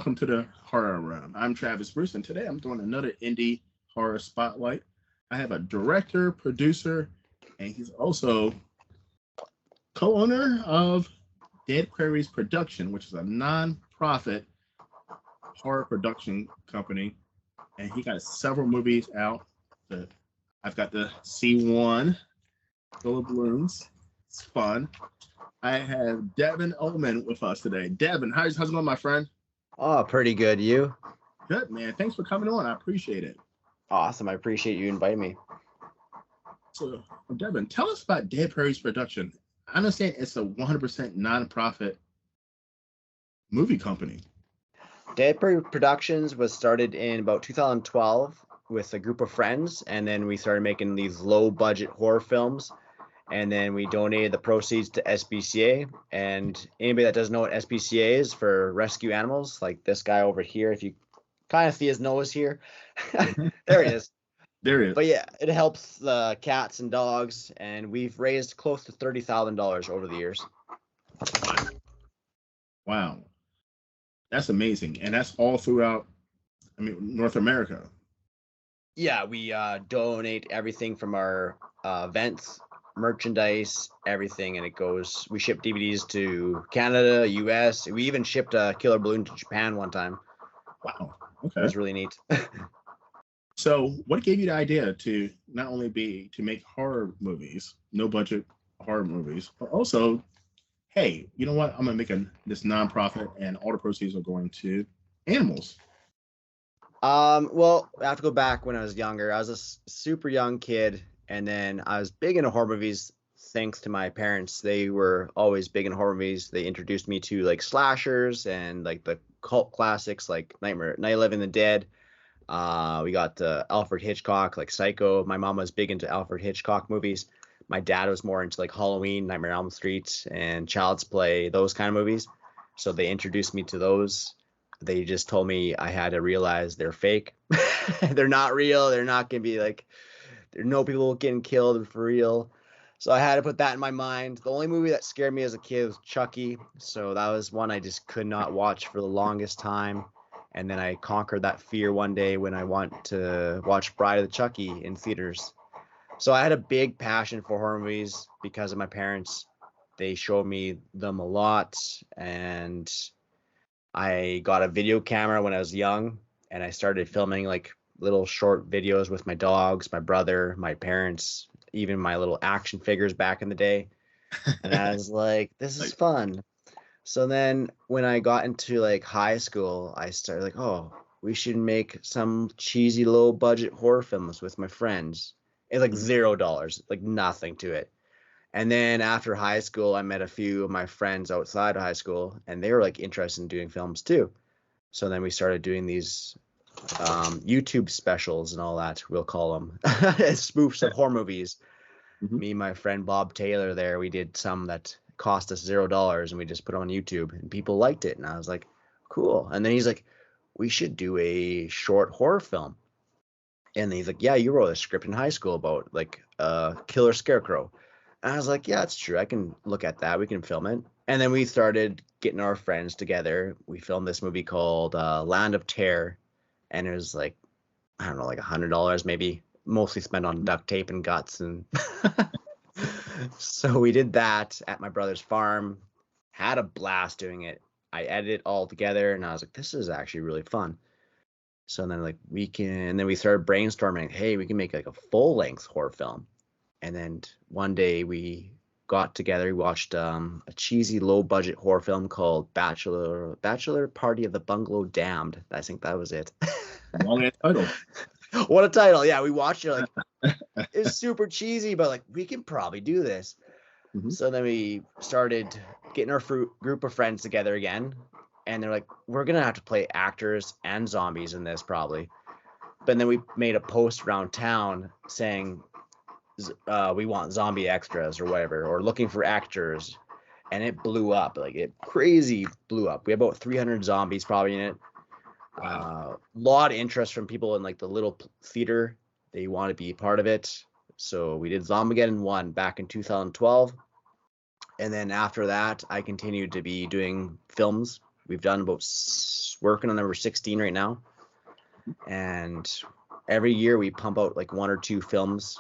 welcome to the Horror Room. I'm Travis Bruce, and today I'm doing another indie horror spotlight. I have a director, producer, and he's also co-owner of Dead Prairies Production, which is a non-profit horror production company. And he got several movies out. I've got the C1, Full of Balloons. It's fun. I have Devin Ullman with us today. Devin, how's it going, my friend? Oh, pretty good. You? Good, man. Thanks for coming on. I appreciate it. Awesome. I appreciate you inviting me. So, Devin, tell us about Dead Prairies Production. I understand it's a 100% nonprofit movie company. Dead Prairie Productions was started in about 2012 with a group of friends, and then we started making these low-budget horror films, and then we donated the proceeds to SPCA. And anybody that doesn't know what SPCA is, for rescue animals, like this guy over here, if you kind of see his nose here, there he is. There it is. But yeah, it helps the cats and dogs, and we've raised close to $30,000 over the years. Wow. That's amazing. And that's all throughout, North America. Yeah, we donate everything from our events, merchandise, everything, and we ship DVDs to Canada, US. We even shipped a killer balloon to Japan one time. Wow. Okay. It was really neat. So what gave you the idea to not only to make horror movies, no budget horror movies, but also, hey, you know what? I'm gonna make this nonprofit, and all the proceeds are going to animals. Well, I have to go back when I was younger. I was a super young kid, and then I was big into horror movies thanks to my parents. They were always big in horror movies. They introduced me to like slashers and like the cult classics like Night of the Living Dead. We got Alfred Hitchcock, like Psycho. My mom was big into Alfred Hitchcock movies. My dad was more into like Halloween, Nightmare on Elm Street, and Child's Play, those kind of movies. So they introduced me to those. They just told me I had to realize they're fake. They're not real. They're not going to be like, there are no people getting killed for real. So I had to put that in my mind. The only movie that scared me as a kid was Chucky. So that was one I just could not watch for the longest time. And then I conquered that fear one day when I went to watch Bride of the Chucky in theaters. So I had a big passion for horror movies because of my parents. They showed me them a lot, and I got a video camera when I was young, and I started filming like little short videos with my dogs, my brother, my parents, even my little action figures back in the day. And I was like, this is fun. So then when I got into like high school, I started like, oh, we should make some cheesy low budget horror films with my friends. It's like $0, like nothing to it. And then after high school, I met a few of my friends outside of high school, and they were like interested in doing films too. So then we started doing these YouTube specials and all that, we'll call them, spoofs of horror movies. Mm-hmm. Me and my friend Bob Taylor there, we did some that cost us $0, and we just put it on YouTube, and people liked it. And I was like, cool. And then he's like, we should do a short horror film. And he's like, yeah, you wrote a script in high school about like a killer scarecrow. And I was like, yeah, it's true. I can look at that. We can film it. And then we started getting our friends together. We filmed this movie called Land of Terror. And it was like, I don't know, like $100 maybe, mostly spent on duct tape and guts. And so we did that at my brother's farm, had a blast doing it. I edited it all together, and I was like, this is actually really fun. So then then we started brainstorming, hey, we can make like a full-length horror film. And then one day we got together, we watched a cheesy low-budget horror film called Bachelor Party of the Bungalow Damned. I think that was it. Long title. What a title. Yeah, we watched it like, it's super cheesy, but like, we can probably do this. Mm-hmm. So then we started getting our group of friends together again. And they're like, we're going to have to play actors and zombies in this probably. But then we made a post around town saying, we want zombie extras or whatever, or looking for actors. And it blew up. Like, it crazy blew up. We had about 300 zombies probably in it. Wow. Lot of interest from people in like the little theater. They want to be part of it. So we did Zombiegeddon 1 back in 2012. And then after that, I continued to be doing films We've done about working on number 16 right now, and every year we pump out like 1 or 2 films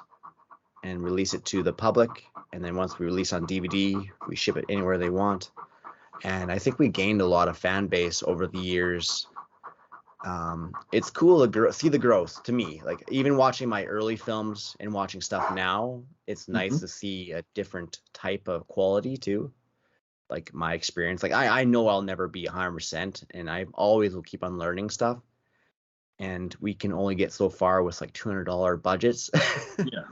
and release it to the public. And then once we release on DVD, we ship it anywhere they want. And I think we gained a lot of fan base over the years. It's cool to see the growth to me. Like even watching my early films and watching stuff now, it's nice to see a different type of quality too. Like my experience, like I know I'll never be 100%, and I always will keep on learning stuff. And we can only get so far with like $200 budgets. Yeah.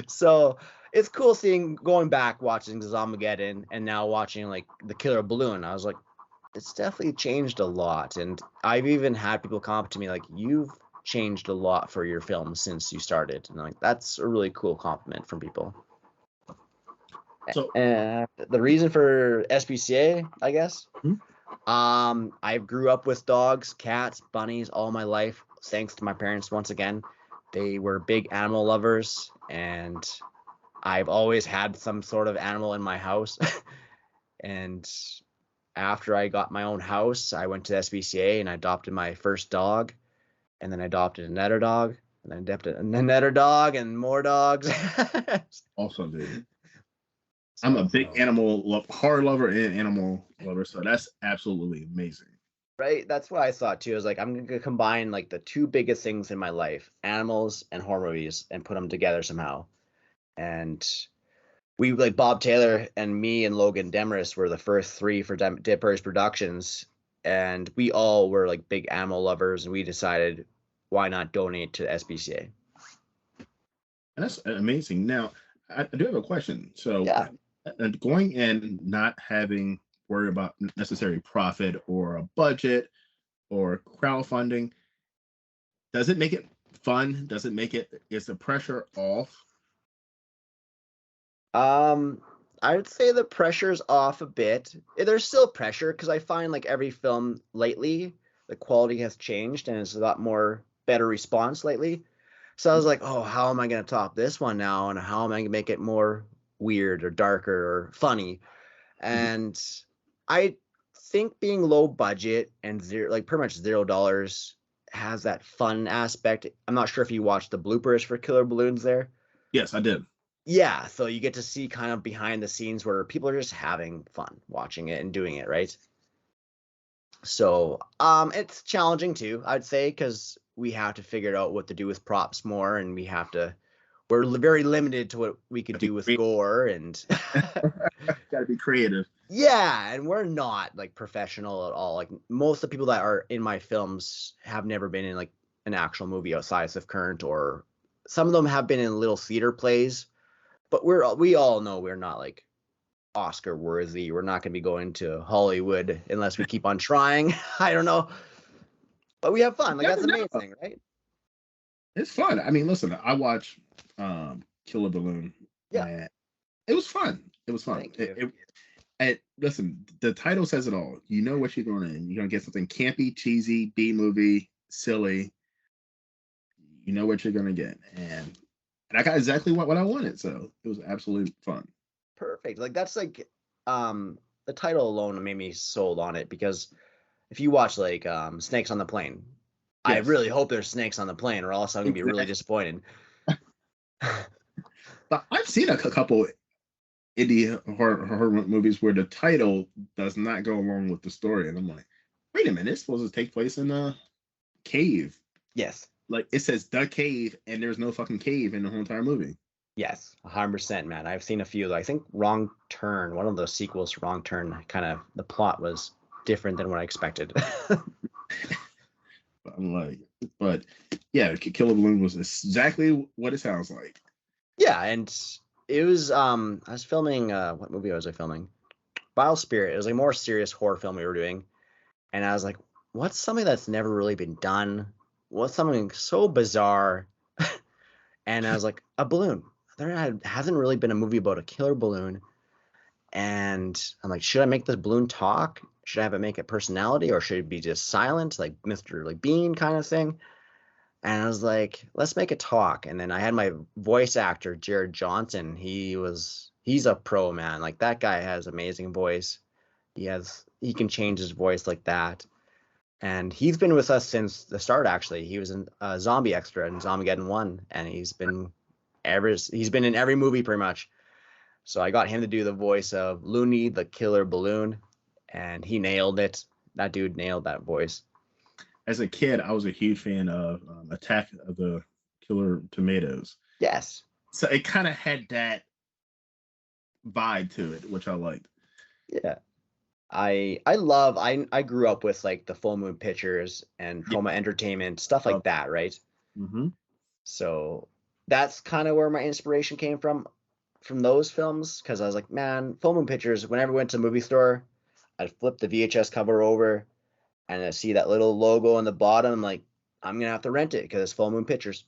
So it's cool going back watching Zomageddon and now watching like The Killer Balloon. I was like, it's definitely changed a lot. And I've even had people come up to me like, you've changed a lot for your film since you started. And I'm like, that's a really cool compliment from people. So the reason for SPCA, I guess. I grew up with dogs, cats, bunnies all my life, thanks to my parents once again. They were big animal lovers, and I've always had some sort of animal in my house. And after I got my own house, I went to SPCA and I adopted my first dog, and then I adopted another dog, and then adopted another dog and more dogs. awesome, dude. I'm a big horror lover and animal lover, so that's absolutely amazing. Right? That's what I thought too. I was like, I'm gonna combine like the 2 biggest things in my life, animals and horror movies, and put them together somehow. And we, like Bob Taylor and me and Logan Demarest, were the first 3 for Dead Prairies Productions, and we all were like big animal lovers, and we decided why not donate to SPCA. And that's amazing. Now, I do have a question. So, going and not having worry about necessary profit or a budget or crowdfunding, does it make it fun? Does it make it, is the pressure off? I would say the pressure's off a bit. There's still pressure because I find like every film lately, the quality has changed and it's a lot more better response lately. So I was like, oh, how am I going to top this one now? And how am I going to make it more weird or darker or funny? And I think being low budget and pretty much $0 has that fun aspect. I'm not sure if you watched the bloopers for Killer Balloons there. Yes, I did. Yeah, so you get to see kind of behind the scenes where people are just having fun watching it and doing it, right? So it's challenging too, I'd say, because we have to figure out what to do with props more, and we're very limited to what we could do with gore and gotta be creative. Yeah, and we're not like professional at all. Like most of the people that are in my films have never been in like an actual movie outside of Current, or some of them have been in little theater plays, but we all know we're not like Oscar worthy. We're not going to be going to Hollywood unless we keep on trying. I don't know, but we have fun. Like that's amazing, right? It's fun. I mean, listen, I watched Killer Balloon. Yeah, it was fun. It was fun. Thank you. Listen, the title says it all. You know what you're going in. You're going to get something campy, cheesy, B movie, silly. You know what you're going to get, and I got exactly what I wanted. So it was absolutely fun. Perfect. Like that's like the title alone made me sold on it, because if you watch like Snakes on the Plane, yes. I really hope there's snakes on the plane, or else I'm gonna be really disappointed. But I've seen a couple indie horror movies where the title does not go along with the story, and I'm like, wait a minute, it's supposed to take place in a cave. Yes. Like it says The Cave, and there's no fucking cave in the whole entire movie. Yes, 100%, man. I've seen a few. I think Wrong Turn, one of those sequels to Wrong Turn, kind of the plot was different than what I expected. But yeah, Killer Balloon was exactly what it sounds like. Yeah, and it was I was filming what movie was I filming? Vile Spirit. It was a more serious horror film we were doing, and I was like, what's something that's never really been done? What's something so bizarre? And I was like, a balloon. There hasn't really been a movie about a killer balloon. And I'm like, should I make this balloon talk? Should I have it make a personality, or should it be just silent, like Mr. like Bean kind of thing? And I was like, let's make it talk. And then I had my voice actor, Jared Johnson. He's a pro, man. Like that guy has amazing voice. He has he can change his voice like that. And he's been with us since the start. Actually, he was a zombie extra in Zombiegeddon 1, and he's been in every movie pretty much. So I got him to do the voice of Looney, the killer balloon, and he nailed it. That dude nailed that voice. As a kid, I was a huge fan of Attack of the Killer Tomatoes. Yes. So it kind of had that vibe to it, which I liked. Yeah. I grew up with like the Full Moon Pictures and Chroma Entertainment, stuff like that, right? Mm-hmm. So that's kind of where my inspiration came from those films, because I was like, man, Full Moon Pictures, whenever I went to the movie store, I'd flip the VHS cover over and I see that little logo on the bottom. I'm like, I'm going to have to rent it because it's Full Moon Pictures.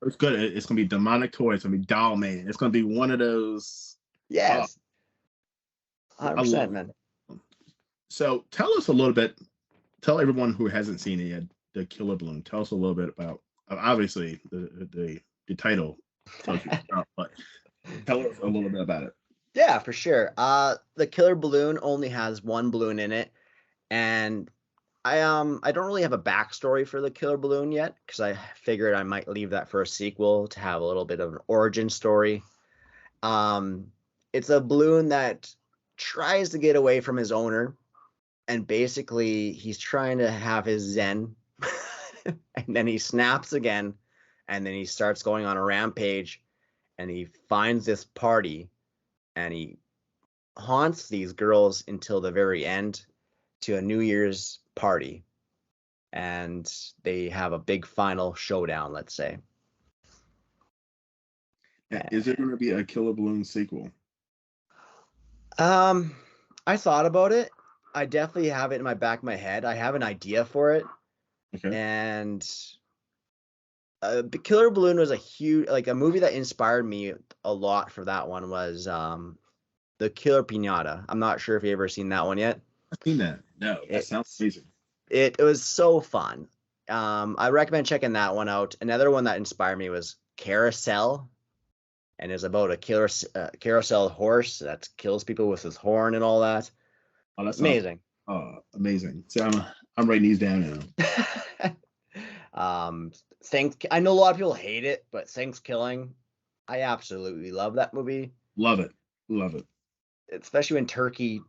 It's good. It's going to be Demonic Toy. It's going to be Doll Man. It's going to be one of those. Yes. 100%, man. So tell us a little bit, tell everyone who hasn't seen it yet, The Killer Balloon. Tell us a little bit about, obviously, the title tells you about, but tell us a little bit about it. Yeah, for sure. The Killer Balloon only has one balloon in it, and I don't really have a backstory for the Killer Balloon yet, because I figured I might leave that for a sequel to have a little bit of an origin story. It's a balloon that tries to get away from his owner, and basically he's trying to have his zen, and then he snaps again, and then he starts going on a rampage, and he finds this party, and he haunts these girls until the very end to a New Year's party, and they have a big final showdown, let's say. Is there going to be a Killer Balloon sequel? I thought about it. I definitely have it in my back of my head. I have an idea for it. Okay. And Killer Balloon was a movie that inspired me a lot for that one was The Killer Piñata. I'm not sure if you've ever seen that one yet. I've seen that. No, that sounds amazing. It was so fun. I recommend checking that one out. Another one that inspired me was Carousel, and it's about a carousel horse that kills people with his horn and all that. Oh, that's amazing. Amazing. So I'm writing these down now. I know a lot of people hate it, but Thanksgiving, I absolutely love that movie. Love it. Especially when Turkey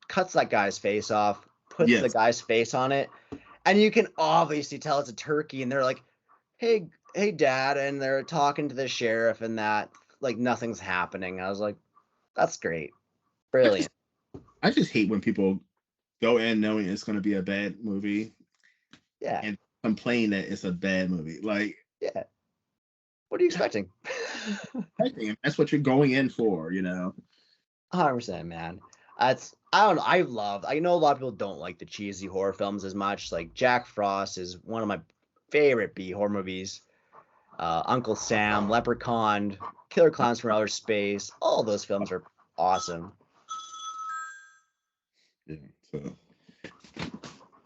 cuts that guy's face off, puts the guy's face on it, and you can obviously tell it's a turkey, and they're like, hey dad, and they're talking to the sheriff, and that, like, nothing's happening. I was like, that's great. Brilliant. I just hate when people go in knowing it's going to be a bad movie. Yeah. And complain that it's a bad movie. Like, yeah. What are you expecting? That's what you're going in for, 100%, man. I don't know. I know a lot of people don't like the cheesy horror films as much. Like Jack Frost is one of my favorite B horror movies. Uncle Sam, Leprechaun, Killer Clowns from Outer Space. All those films are awesome. Yeah. So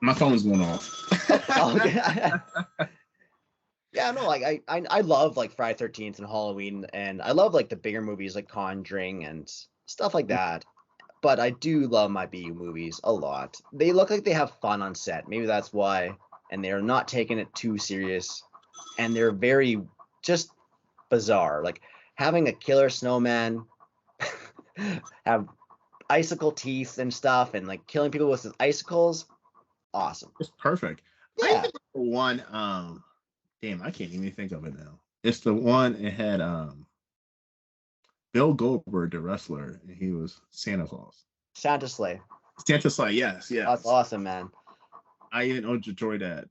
my phone's going off. Yeah, no, like I love like Friday 13th and Halloween, and I love like the bigger movies like Conjuring and stuff like that. But I do love my BU movies a lot. They look like they have fun on set. Maybe that's why. And they're not taking it too serious. And they're very just bizarre. Like having a killer snowman have icicle teeth and stuff, and like killing people with icicles. Awesome. It's perfect. Yeah. I think the one, damn, I can't even think of it now. It's the one it had Bill Goldberg, the wrestler, and he was Santa Claus. Santa Sleigh. Santa Sleigh, yes. That's awesome, man. I enjoy that.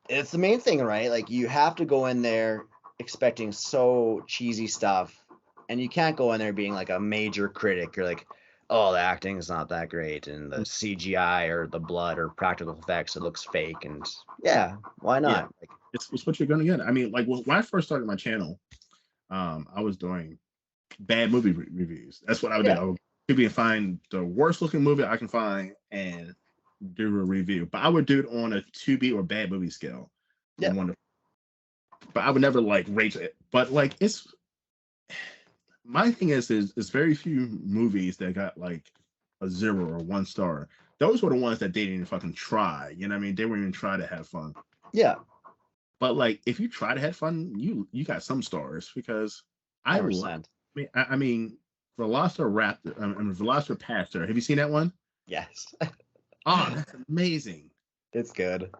It's the main thing, right? Like you have to go in there expecting so cheesy stuff, and you can't go in there being like a major critic. You're like, oh, the acting is not that great, and the CGI or the blood or practical effects, it looks fake. And yeah, why not? Yeah. Like, it's what you're gonna get. I mean, like when I first started my channel, I was doing bad movie reviews. That's what I would do. I would find the worst looking movie I can find and do a review. But I would do it on a 2B or bad movie scale. Yeah. But I would never like rate it. But like my thing is very few movies that got like a 0 or 1 star. Those were the ones that they didn't even fucking try. You know what I mean? They wouldn't even try to have fun. Yeah, But like, if you try to have fun, you got some stars because I like. 100%. I mean, Velociraptor. I mean, Velociraptor. Have you seen that one? Yes, Oh, that's amazing. it's good.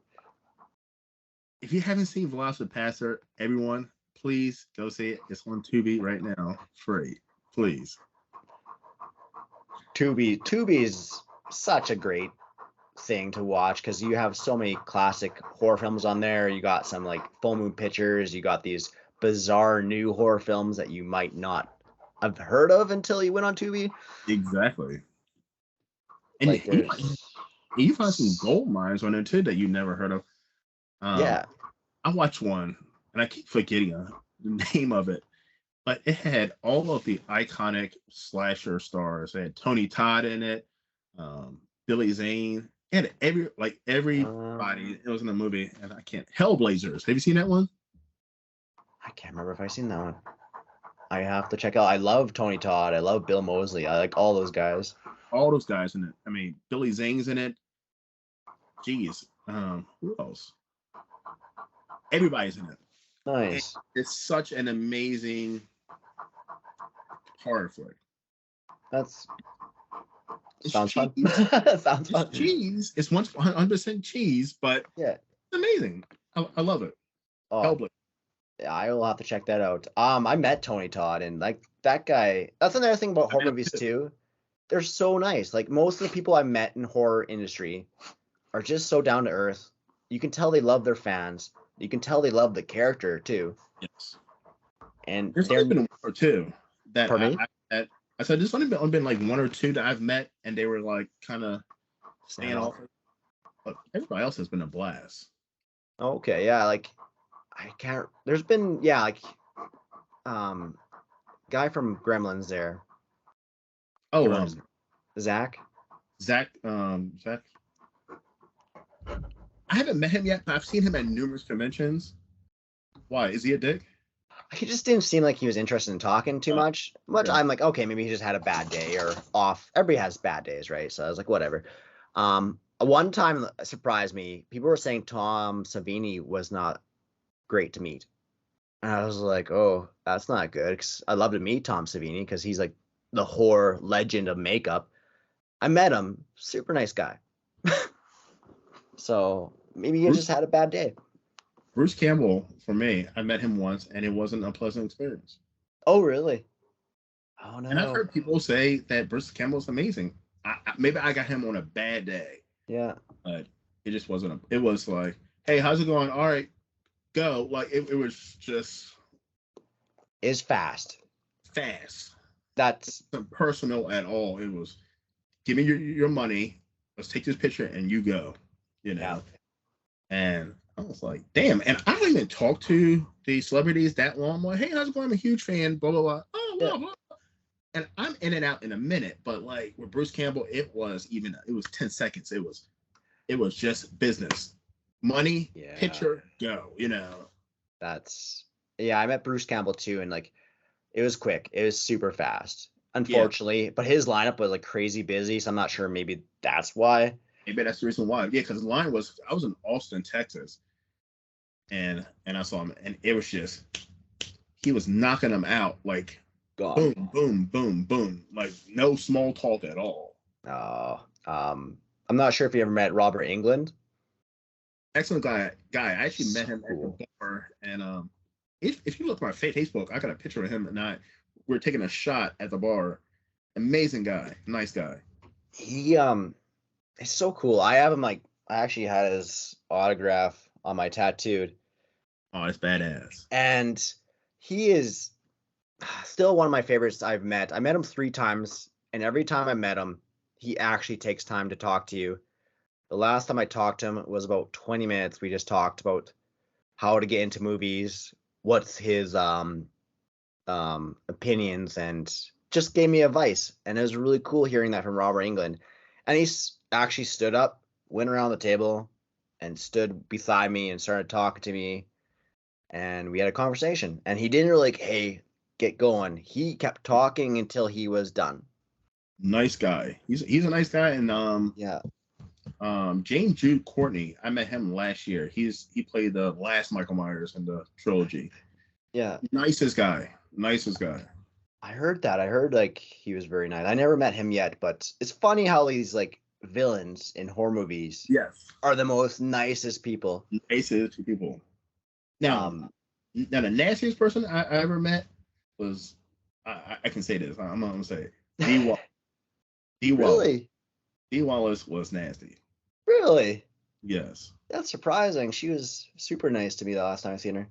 If you haven't seen Velociraptor, everyone, please go see it. It's on Tubi right now, free. Please. Tubi is such a great thing to watch because you have so many classic horror films on there. You got some like full moon pictures. You got these bizarre new horror films that you might not have heard of until you went on Tubi. Exactly. And Like there's you find some gold mines on there too that you never heard of. yeah. I watched one, and I keep forgetting the name of it, but it had all of the iconic slasher stars. It had Tony Todd in it, Billy Zane. It had everybody. It was in the movie, and I can't. Hellblazers. Have you seen that one? I can't remember if I've seen that one. I have to check out. I love Tony Todd. I love Bill Moseley. I like all those guys. All those guys in it. I mean, Billy Zane's in it. Jeez. Who else? Everybody's in it. Nice. It's such an amazing horror flick. Sounds fun. Sounds fun. It's cheese. It's 100% cheese, but Yeah. it's amazing. I love it. Oh, Hellblade. yeah, I will have to check that out. I met Tony Todd and like that guy. That's another thing about horror movies too. They're so nice. Like most of the people I met in horror industry are just so down to earth. You can tell they love their fans. You can tell they love the character too. Yes. And There's only been one or two that Pardon me? I said there's only been like one or two that I've met and they were like kind of staying off. But everybody else has been a blast. Okay, yeah, like I can't. There's been like guy from Gremlins there. Oh, Zach. Zach. I haven't met him yet, but I've seen him at numerous conventions. Why? Is he a dick? He just didn't seem like he was interested in talking too much. Okay. I'm like, okay, maybe he just had a bad day or off. Everybody has bad days, right? So I was like, whatever. One time surprised me. People were saying Tom Savini was not great to meet. And I was like, oh, that's not good. 'Cause I'd love to meet Tom Savini because he's like the horror legend of makeup. I met him. Super nice guy. So maybe he just had a bad day. Bruce Campbell, for me, I met him once and it wasn't a pleasant experience. Oh, really? Oh, no. And I've heard people say that Bruce Campbell's amazing. Maybe I got him on a bad day. Yeah. But it just wasn't. It was like, hey, how's it going? All right, go. Like, it was just. Is fast. That's not personal at all. It was, give me your money. Let's take this picture and you go. You know. Yeah. And I was like, damn. And I don't even talk to the celebrities that long. I'm like, hey, how's it going? I'm a huge fan. Blah blah blah. Oh, blah, blah. And I'm in and out in a minute. But like with Bruce Campbell, it was 10 seconds. It was just business, money, picture, go. You know. I met Bruce Campbell too, and like it was quick. It was super fast. Unfortunately, but his lineup was like crazy busy, so I'm not sure. Maybe that's why. Maybe that's the reason why. Yeah, because the line was I was in Austin, Texas, and I saw him, and it was just he was knocking them out like boom, boom, boom, boom, like no small talk at all. I'm not sure if you ever met Robert Englund. Excellent guy. I actually met him at the bar, and if you look at my Facebook, I got a picture of him and we're taking a shot at the bar. Amazing guy, nice guy. He it's so cool. I have him I actually had his autograph on my tattooed. Oh, it's badass. And he is still one of my favorites I've met. I met him 3 times, and every time I met him, he actually takes time to talk to you. The last time I talked to him was about 20 minutes. We just talked about how to get into movies, what's his opinions, and just gave me advice. And it was really cool hearing that from Robert Englund. And he actually stood up, went around the table, and stood beside me and started talking to me. And we had a conversation. And he didn't really hey, get going. He kept talking until he was done. Nice guy. He's a nice guy, and Yeah. James Jude Courtney. I met him last year. He played the last Michael Myers in the trilogy. Yeah. Nicest guy. Nicest guy. I heard that. I heard like he was very nice. I never met him yet, but it's funny how these like villains in horror movies Yes. are the most nicest people. Nicest people. Now, Um, now the nastiest person I ever met was I can say this. I'm gonna say it. D Wallace. really, D Wallace was nasty. really, Yes. that's surprising. She was super nice to me the last time I seen her.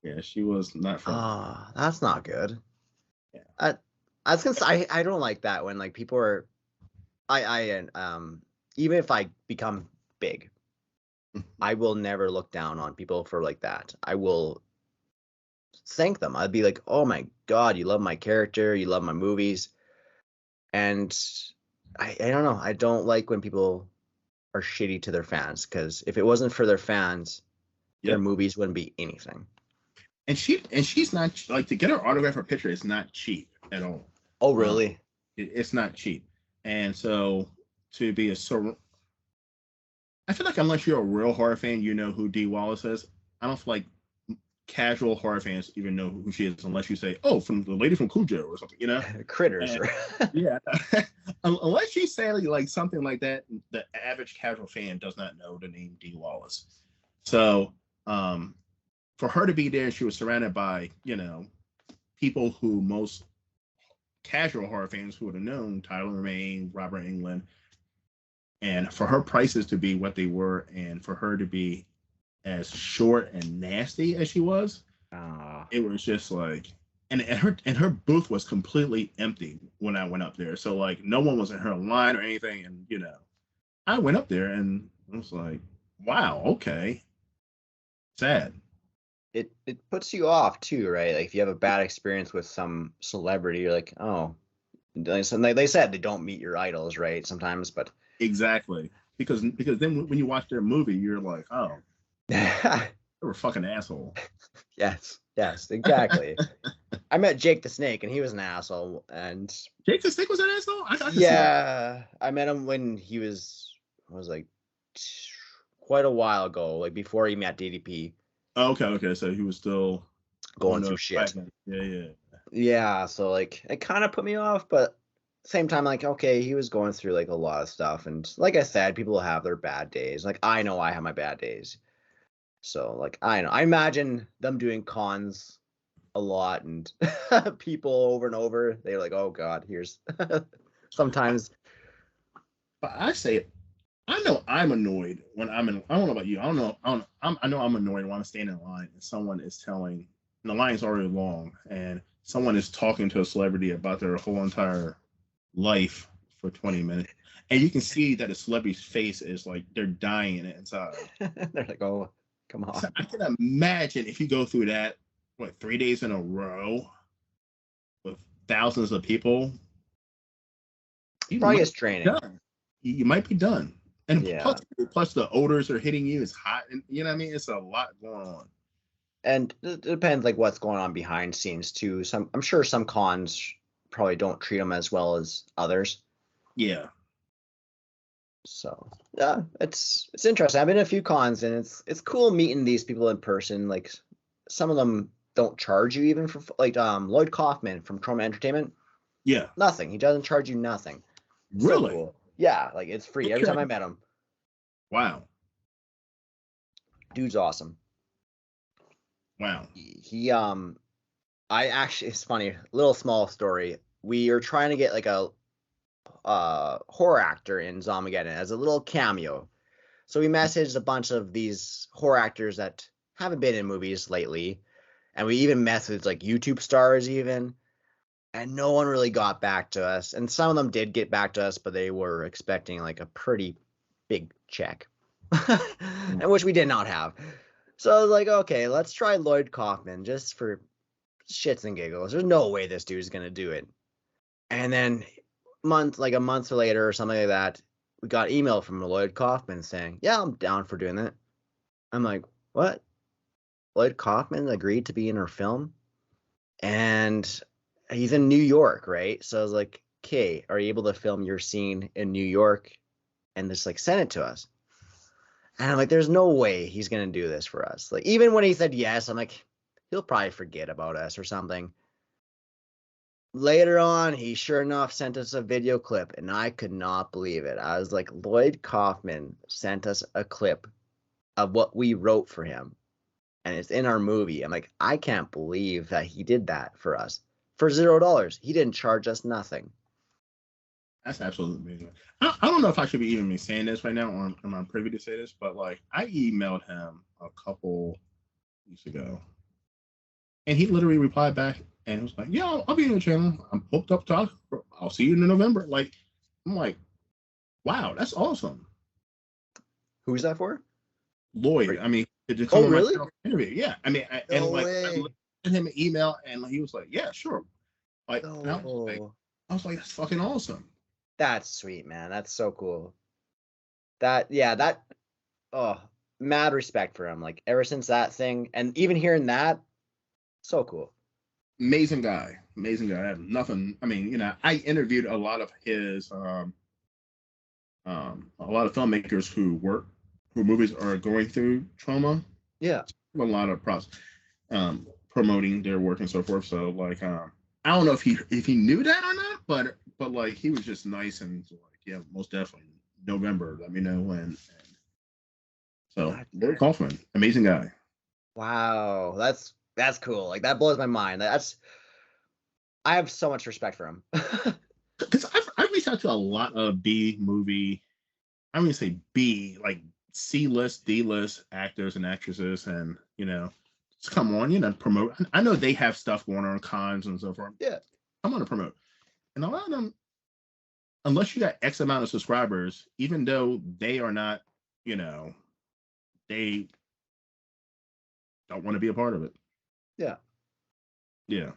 Yeah, she was not friendly. Ah, that's not good. Yeah. I was gonna say I don't like that when like people are even if I become big, I will never look down on people for like that. I will thank them. I'd be like, oh my God, you love my character, you love my movies. And I don't know. I don't like when people are shitty to their fans because if it wasn't for their fans, their Yep. movies wouldn't be anything. And she's not like to get her autograph or picture is not cheap at all. Oh, really? It's not cheap. And so to be I feel like unless you're a real horror fan, you know who Dee Wallace is. I don't feel like casual horror fans even know who she is unless you say, "Oh, from the lady from Cujo" or something, you know? Critters. And, yeah, unless you say like something like that, the average casual fan does not know the name Dee Wallace. So, for her to be there, she was surrounded by people who most casual horror fans who would have known: Tyler Remain, Robert Englund, and for her prices to be what they were, and for her to be as short and nasty as she was, it was just like, and her booth was completely empty when I went up there. So like no one was in her line or anything, and I went up there and I was like, wow, okay, sad. it puts you off too, right? Like if you have a bad experience with some celebrity, you're like, oh, they said they don't meet your idols, right? Sometimes, but Exactly, because then when you watch their movie, you're like, oh, they were a fucking asshole. yes, exactly. I met Jake the Snake, and he was an asshole. And Jake the Snake was an asshole. I can see that. yeah, I met him when he was like quite a while ago, like before he met DDP, Oh, okay. So he was still going on through the shit. Yeah. Yeah, so like it kind of put me off, but same time, like okay, he was going through like a lot of stuff, and like I said, people have their bad days. Like I know I have my bad days, so like I know I imagine them doing cons a lot and people over and over. They're like, oh God, here's sometimes. But I say, I know I'm annoyed when I'm in. I don't know about you. I don't know. I know I'm annoyed when I'm standing in line and someone is telling. And the line is already long, and someone is talking to a celebrity about their whole entire life for 20 minutes, and you can see that the celebrity's face is like they're dying inside. They're like, oh, come on. So I can imagine if you go through that, 3 days in a row with thousands of people, you Probably might is be training. done. You might be done. And Yeah. plus the odors are hitting you. It's hot, and you know what I mean. It's a lot going on. And it depends like what's going on behind scenes too. I'm sure some cons probably don't treat them as well as others. Yeah. So yeah, it's interesting. I've been to a few cons and it's cool meeting these people in person. Like some of them don't charge you even for like Lloyd Kaufman from Trauma Entertainment. Yeah. Nothing. He doesn't charge you nothing. Really? So cool. Yeah, like it's free every time I met him. Wow. Dude's awesome. Wow. He I actually it's funny, little small story. We are trying to get like a horror actor in Zomageddon as a little cameo. So we messaged a bunch of these horror actors that haven't been in movies lately, and we even messaged like YouTube stars even, and no one really got back to us. And some of them did get back to us, but they were expecting like a pretty big check, and which we did not have. So I was like, okay, let's try Lloyd Kaufman just for shits and giggles. There's no way this dude's gonna do it. And then a month later or something like that, we got email from Lloyd Kaufman saying, yeah, I'm down for doing that. I'm like, what? Lloyd Kaufman agreed to be in our film? And he's in New York, right? So I was like, okay, are you able to film your scene in New York and just like send it to us? And I'm like, there's no way he's gonna do this for us. Like, even when he said yes, I'm like, he'll probably forget about us or something. Later on, he sure enough sent us a video clip, and I could not believe it. I was like, Lloyd Kaufman sent us a clip of what we wrote for him, and it's in our movie. I'm like, I can't believe that he did that for us for $0. He didn't charge us nothing. That's absolutely amazing. I don't know if I should be even be saying this right now, or am I privy to say this, but like I emailed him a couple weeks ago, and he literally replied back and was like, "Yeah, I'll be in the channel. I'm hooked up. Talk. I'll see you in November." Like, I'm like, "Wow, that's awesome." Who's that for? Lloyd. I mean, to come on really? my channel interview. Yeah, I mean, and No like way. I sent him an email, and he was like, "Yeah, sure." Like, No. and I was like, "That's fucking awesome." That's sweet, man. That's so cool. That mad respect for him. Like ever since that thing, and even hearing that, so cool. Amazing guy. Amazing guy. I have nothing. I mean, I interviewed a lot of his a lot of filmmakers who movies are going through trauma. Yeah. A lot of props promoting their work and so forth. So like I don't know if he knew that or not, but like he was just nice and like, yeah, most definitely November, let me know when. And so Lloyd Kaufman, amazing guy. Wow, that's cool. Like that blows my mind. I have so much respect for him. Because I've reached out to a lot of B movie, I'm gonna say B, like C-list, D-list actors and actresses, and just come on, promote. I know they have stuff going on, cons and so forth. Yeah. I'm gonna promote. And a lot of them, unless you got X amount of subscribers, even though they are not, they don't want to be a part of it. Yeah. Yeah.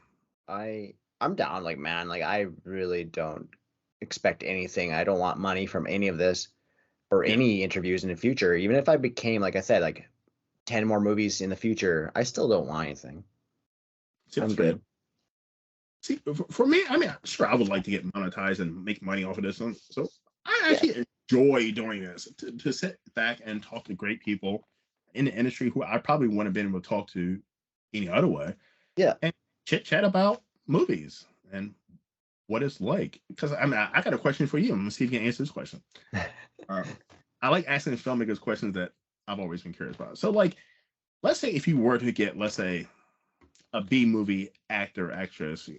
I'm down. Like, man, like I really don't expect anything. I don't want money from any of this or any interviews in the future. Even if I became, like I said, like 10 more movies in the future, I still don't want anything. I'm good. See, for me, I mean, sure, I would like to get monetized and make money off of this one. So I actually enjoy doing this, to sit back and talk to great people in the industry who I probably wouldn't have been able to talk to any other way. Yeah. And chit chat about movies and what it's like. Because I mean, I got a question for you. I'm gonna see if you can answer this question. I like asking filmmakers questions that I've always been curious about. So, like, let's say if you were to get, let's say, a B movie actor, actress,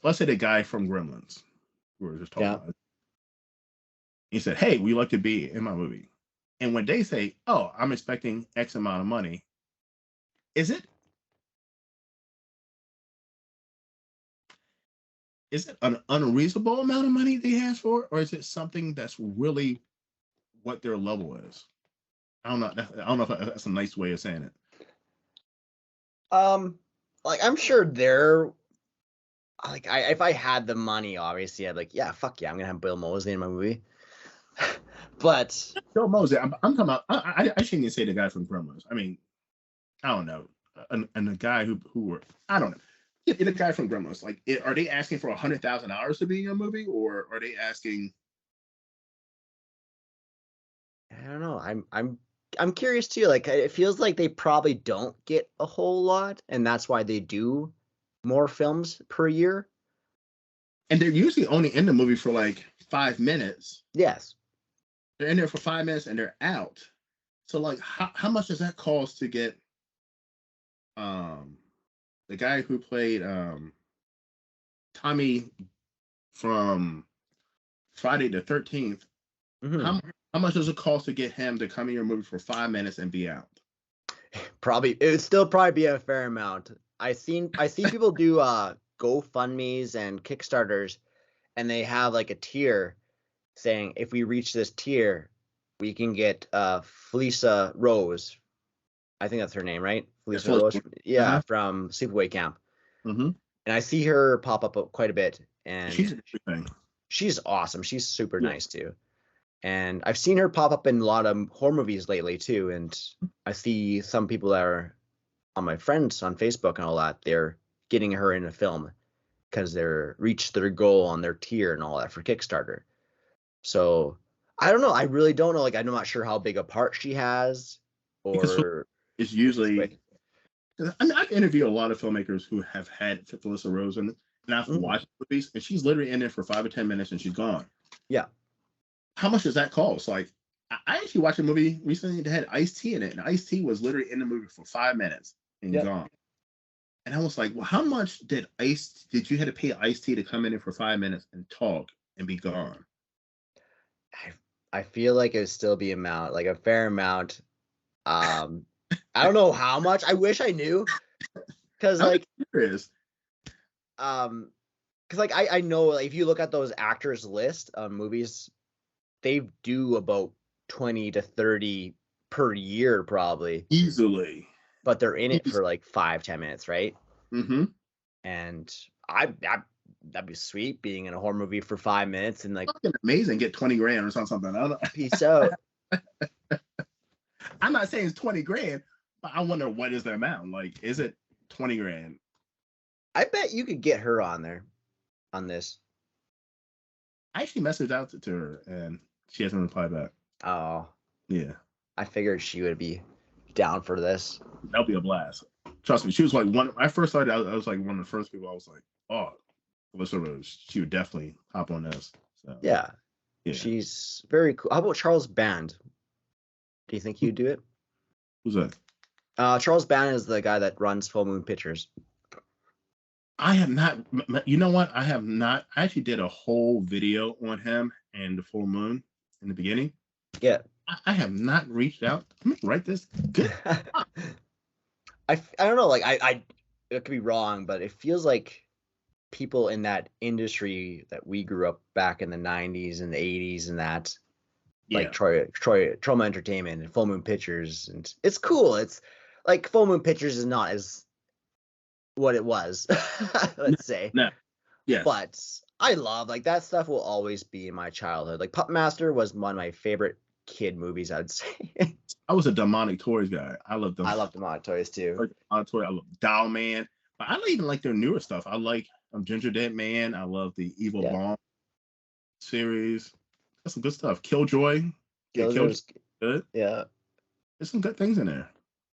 let's say the guy from Gremlins, we were just talking about. He said, "Hey, we like to be in my movie," and when they say, "Oh, I'm expecting X amount of money," is it an unreasonable amount of money they ask for, or is it something that's really what their level is? I don't know. I don't know if that's a nice way of saying it. Like I'm sure they're like if I had the money, obviously I'd like, yeah, fuck yeah, I'm gonna have Bill Moseley in my movie. But Bill Moseley, I'm talking about. I shouldn't even say the guy from Gremlins. I mean, I don't know, and the guy who were, I don't know. The guy from Gremlins, like, are they asking for $100,000 to be in a movie, or are they asking? I don't know. I'm curious too. Like it feels like they probably don't get a whole lot, and that's why they do more films per year. And they're usually only in the movie for like 5 minutes. Yes. They're in there for 5 minutes and they're out. So like, how much does that cost to get the guy who played Tommy from Friday the 13th? Mm-hmm. How much does it cost to get him to come in your movie for 5 minutes and be out? Probably it would still probably be a fair amount. I see people do GoFundMe's and Kickstarters, and they have like a tier saying if we reach this tier, we can get Felisa Rose. I think that's her name, right? Felisa Rose. Yeah, from Sleepaway Camp. Mm-hmm. And I see her pop up quite a bit, and she's awesome. She's super nice too. And I've seen her pop up in a lot of horror movies lately too. And I see some people that are on my friends on Facebook and all that, they're getting her in a film because they're reached their goal on their tier and all that for Kickstarter. So I don't know. I really don't know. Like, I'm not sure how big a part she has, Because or it's usually. like, I mean, I've interviewed a lot of filmmakers who have had Felissa Rose in, and I've watched movies, and she's literally in there for 5 or 10 minutes, and she's gone. yeah. How much does that cost? Like, I actually watched a movie recently that had Ice-T in it, and Ice-T was literally in the movie for 5 minutes and gone. And I was like, well, how much did you have to pay Ice-T to come in there for 5 minutes and talk and be gone? I feel like it'd still be like a fair amount. I don't know how much. I wish I knew, because like, because like I know, like, if you look at those actors list of movies, they do about 20 to 30 per year probably easily, but they're in it for like 5-10 minutes, right? Mm-hmm. And that'd be sweet, being in a horror movie for 5 minutes and like fucking amazing. Get 20 grand or something. I don't... Peace out. I'm not saying it's 20 grand, but I wonder what is the amount. Like, is it 20 grand? I bet you could get her on there on this. I actually messaged out to her and she hasn't replied back. Oh. Yeah. I figured she would be down for this. That'll be a blast. Trust me. She was like when I first started, I was like one of the first people I was like, oh, Felissa Rose, she would definitely hop on this. So yeah. She's very cool. How about Charles Band? Do you think you'd do it? Who's that? Charles Band is the guy that runs Full Moon Pictures. I have not. You know what? I have not. I actually did a whole video on him and the full moon in the beginning. Yeah. I have not reached out. Let me write this. Good. I don't know. Like I it could be wrong, but it feels like people in that industry that we grew up back in the 90s and the 80s and that, like Trauma Entertainment and Full Moon Pictures, and it's cool. It's like Full Moon Pictures is not as what it was, let's say. No. Yeah. But I love, like, that stuff will always be in my childhood. Like Puppet Master was one of my favorite kid movies, I'd say. I was a Demonic Toys guy. I love them. I love Demonic Toys too. I love Doll Man. But I don't even like their newer stuff. I like Ginger Dead Man. I love the Evil Bomb series. That's some good stuff. Killjoy. Killjoy's good. Yeah. There's some good things in there.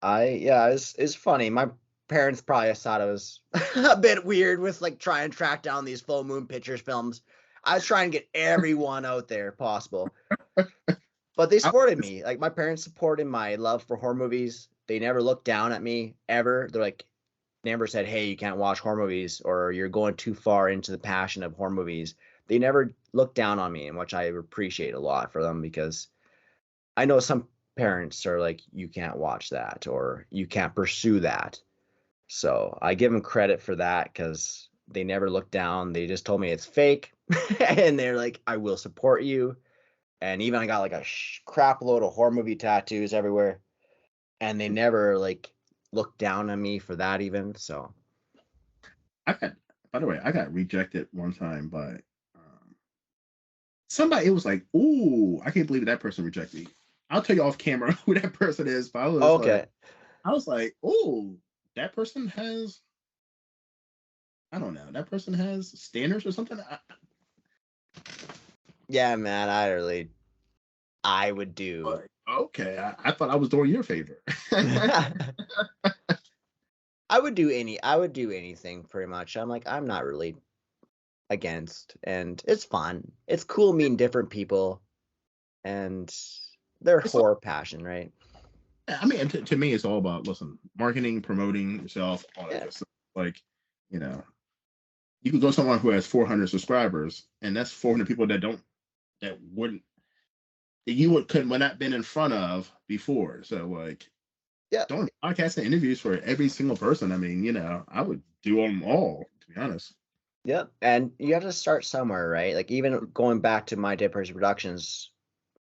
It's funny. My parents probably thought it was a bit weird with like trying to track down these Full Moon Pictures films. I was trying to get everyone out there possible. But they supported me. Like, my parents supported my love for horror movies. They never looked down at me ever. They're like, never said, hey, you can't watch horror movies, or you're going too far into the passion of horror movies. They never looked down on me, and which I appreciate a lot for them, because I know some parents are like, you can't watch that, or you can't pursue that. So I give them credit for that, because they never looked down. They just told me it's fake. And they're like, I will support you. And even I got like a crap load of horror movie tattoos everywhere. And they never like looked down on me for that even. So by the way, I got rejected one time by somebody. It was like, ooh, I can't believe that person rejected me. I'll tell you off camera who that person is. But I was like, ooh, that person has, I don't know, that person has standards or something. Yeah, man, I would do. Okay, I thought I was doing your favor. I would do anything pretty much. I'm like, I'm not really against, and it's fun. It's cool meeting different people and their horror passion, right? I mean, to me, it's all about, listen, marketing, promoting yourself, all that stuff. Like, you know, you could go someone who has 400 subscribers, and that's 400 people that you would not been in front of before. So like, don't podcast and interviews for every single person. I mean, you know, I would do them all, to be honest. Yep. And you have to start somewhere, right? Like, even going back to My Dead Person Productions,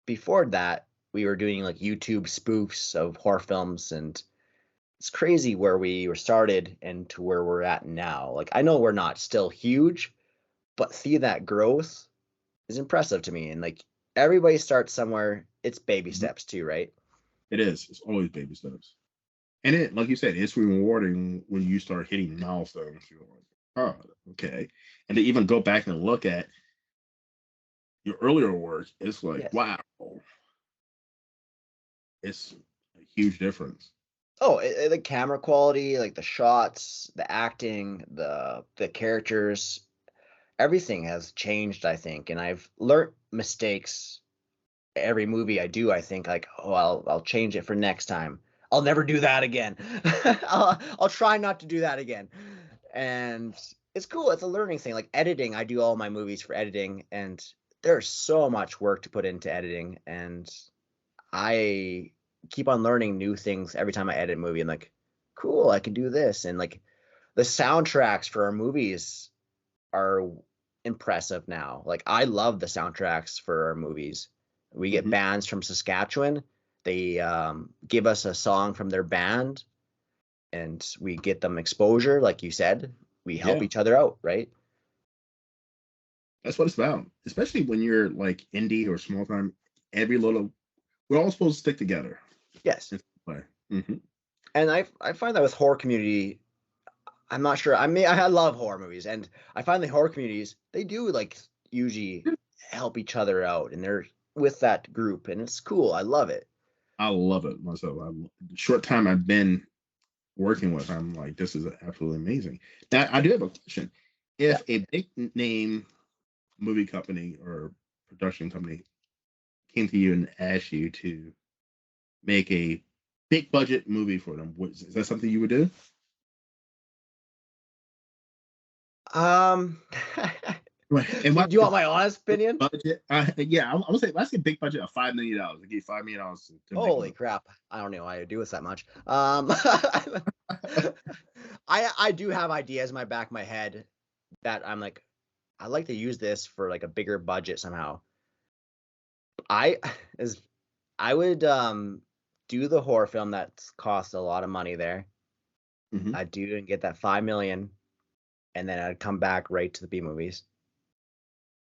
before that, we were doing like YouTube spoofs of horror films, and it's crazy where we were started and to where we're at now. Like, I know we're not still huge, but see that growth is impressive to me. And like, everybody starts somewhere. It's baby steps too, right? It is. It's always baby steps. And it, like you said, it's rewarding when you start hitting milestones. Oh, okay. And to even go back and look at your earlier work, it's like, Yes. wow, it's a huge difference. Oh, the camera quality, like the shots, the acting, the characters, everything has changed, I think, and I've learnt mistakes every movie I do. I think like, oh, I'll change it for next time. I'll never do that again. I'll try not to do that again. And it's cool. It's a learning thing. Like editing, I do all my movies for editing, and there's so much work to put into editing, and I keep on learning new things every time I edit a movie. I'm like, cool, I can do this. And like the soundtracks for our movies are impressive now. Like I love the soundtracks for our movies. We get Hmm. bands from Saskatchewan. They give us a song from their band, and we get them exposure. Like you said, we help Yeah, each other out, right? that's what it's about. Especially when you're like indie or small time. Every little, we're all supposed to stick together. Yes. And play. Hmm. And I find that with horror community, I'm not sure. I mean, I love horror movies, and I find the horror communities they do like usually help each other out, and they're with that group, and it's cool. I love it. I love it myself. The short time I've been working with, I'm like, this is absolutely amazing. Now, I do have a question. Yeah. If a big name movie company or production company came to you and asked you to make a big budget movie for them, is that something you would do? Um, Right. And do what you want my honest opinion? budget? Yeah, I would say let's say big budget of $5 million. I give you $5 million to make a Holy movie. crap! I don't know why I do with that much. I do have ideas in my back of my head that I'm like, I'd like to use this for like a bigger budget somehow. I is I would do the horror film that's cost a lot of money there. Hmm. I'd do and get that 5 million, and then I'd come back right to the B movies.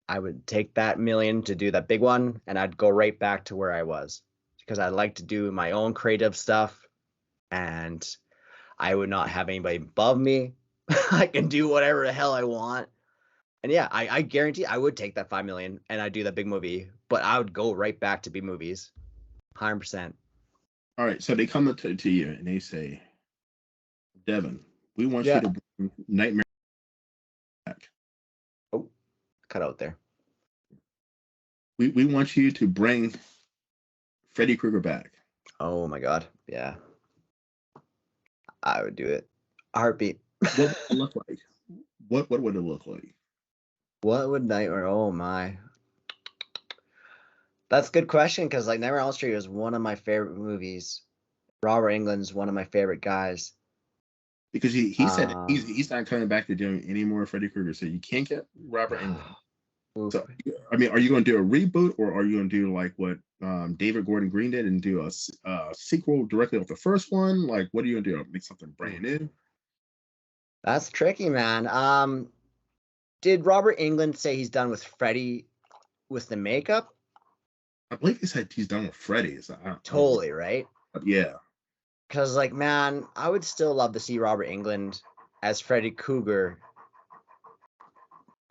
I would take that million to do that big one, and I'd go right back to where I was because I like to do my own creative stuff, and I would not have anybody above me. I can do whatever the hell I want. And yeah, I guarantee I would take that 5 million and I'd do that big movie, but I would go right back to B movies. 100%. All right, so they come to you and they say, Devin, we want you Yeah. to bring Nightmare back. Oh, cut out there. We want you to bring Freddy Krueger back. Oh my God. Yeah. I would do it. A heartbeat. What would it look like? What would it look like? What would Nightmare? Oh my. That's a good question because like Nightmare on Elm Street was one of my favorite movies. Robert Englund's one of my favorite guys. Because he said Um, he's not coming back to doing any more Freddy Krueger, so you can't get Robert Englund. oof. So I mean, are you going to do a reboot or are you going to do like what David Gordon Green did and do a sequel directly off the first one? Like, what are you going to do? Make something brand new? That's tricky, man. Did Robert Englund say he's done with Freddy with the makeup? I believe he said he's done with Freddy. So I don't know. Totally, right? But yeah. Because, like, man, I would still love to see Robert Englund as Freddy Krueger,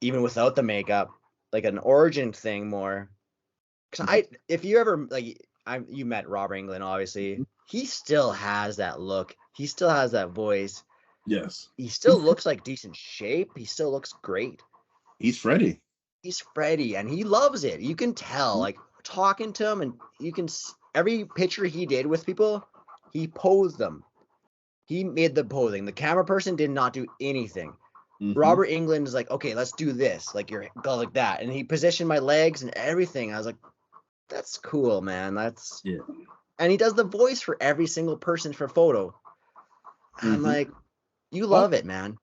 even without the makeup, like an origin thing more. Because if you ever you met Robert Englund, obviously, he still has that look. He still has that voice. Yes. He still looks like decent shape. He still looks great. He's Freddy. He's Freddy, and he loves it. You can tell, like talking to him, and you can every picture he did with people, he posed them. He made the posing. The camera person did not do anything. Mm-hmm. Robert Englund is like, okay, let's do this. Like you're go like that, and he positioned my legs and everything. I was like, that's cool, man. That's Yeah. and he does the voice for every single person for photo. I'm Mm-hmm. like, you Well, love it, man.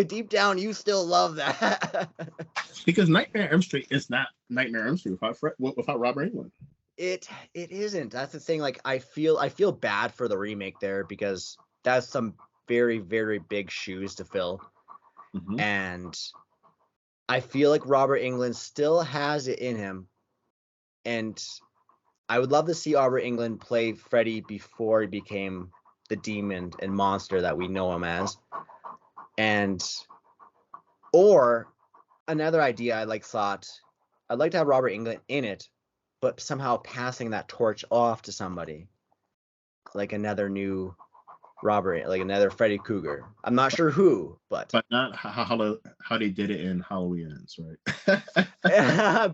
Deep down, you still love that. because Nightmare on Elm Street is not Nightmare on Elm Street without Robert Englund. It isn't. That's the thing. Like I feel bad for the remake there because that's some very, very big shoes to fill. Mm-hmm. And I feel like Robert Englund still has it in him. And I would love to see Robert Englund play Freddy before he became the demon and monster that we know him as. And Or another idea I thought I'd like to have Robert Englund in it, but somehow passing that torch off to somebody, like another new Robert, like another Freddy Krueger. I'm not sure who, but not how they did it in Halloween Ends, right?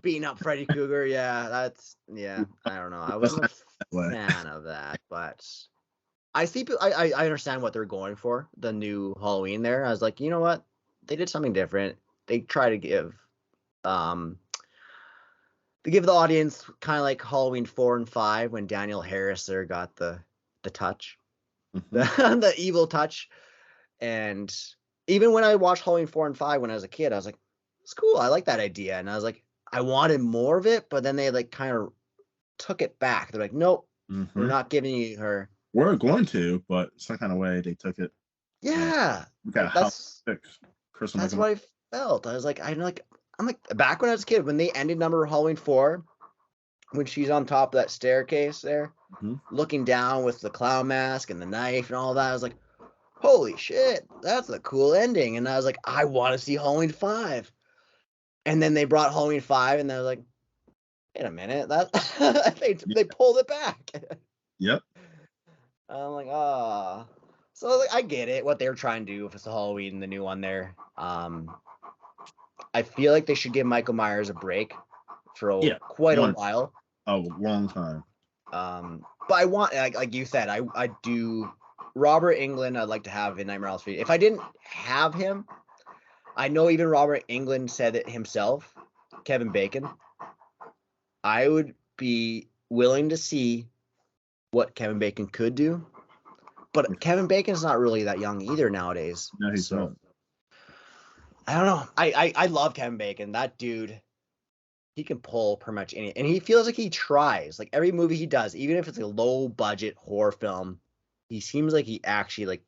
beating up Freddy Krueger. Yeah, I don't know. I wasn't a fan of that, but I see. I understand what they're going for. The new Halloween there. I was like, you know what? They did something different. They try to give the audience kind of like Halloween 4 and 5 when Daniel Harris there got the touch, the evil touch. And even when I watched Halloween 4 and 5 when I was a kid, I was like, it's cool. I like that idea. And I was like, I wanted more of it, but then they kind of took it back. They're like, nope, we're not giving you her. We're going to, but some kind of way they took it. Yeah, that's what I felt. I was like, I'm like back when I was a kid, when they ended number Halloween 4, when she's on top of that staircase there, looking down with the clown mask and the knife and all that, I was like, holy shit, that's a cool ending. And I was like, I want to see Halloween 5. And then they brought Halloween 5, and I was like, wait a minute, that they pulled it back. Yep. I'm like, ah. So I get it, what they're trying to do with the Halloween, the new one there. I feel like they should give Michael Myers a break for quite a while. A long time. But I want, like you said, I do. Robert Englund, I'd like to have in Nightmare on Elm Street. If I didn't have him, I know even Robert Englund said it himself, Kevin Bacon. I would be willing to see what Kevin Bacon could do. But Kevin Bacon's not really that young either nowadays. No, he's not. I don't know. I love Kevin Bacon. That dude, he can pull pretty much any, and he feels like he tries. Like every movie he does, even if it's a low budget horror film, he seems like he actually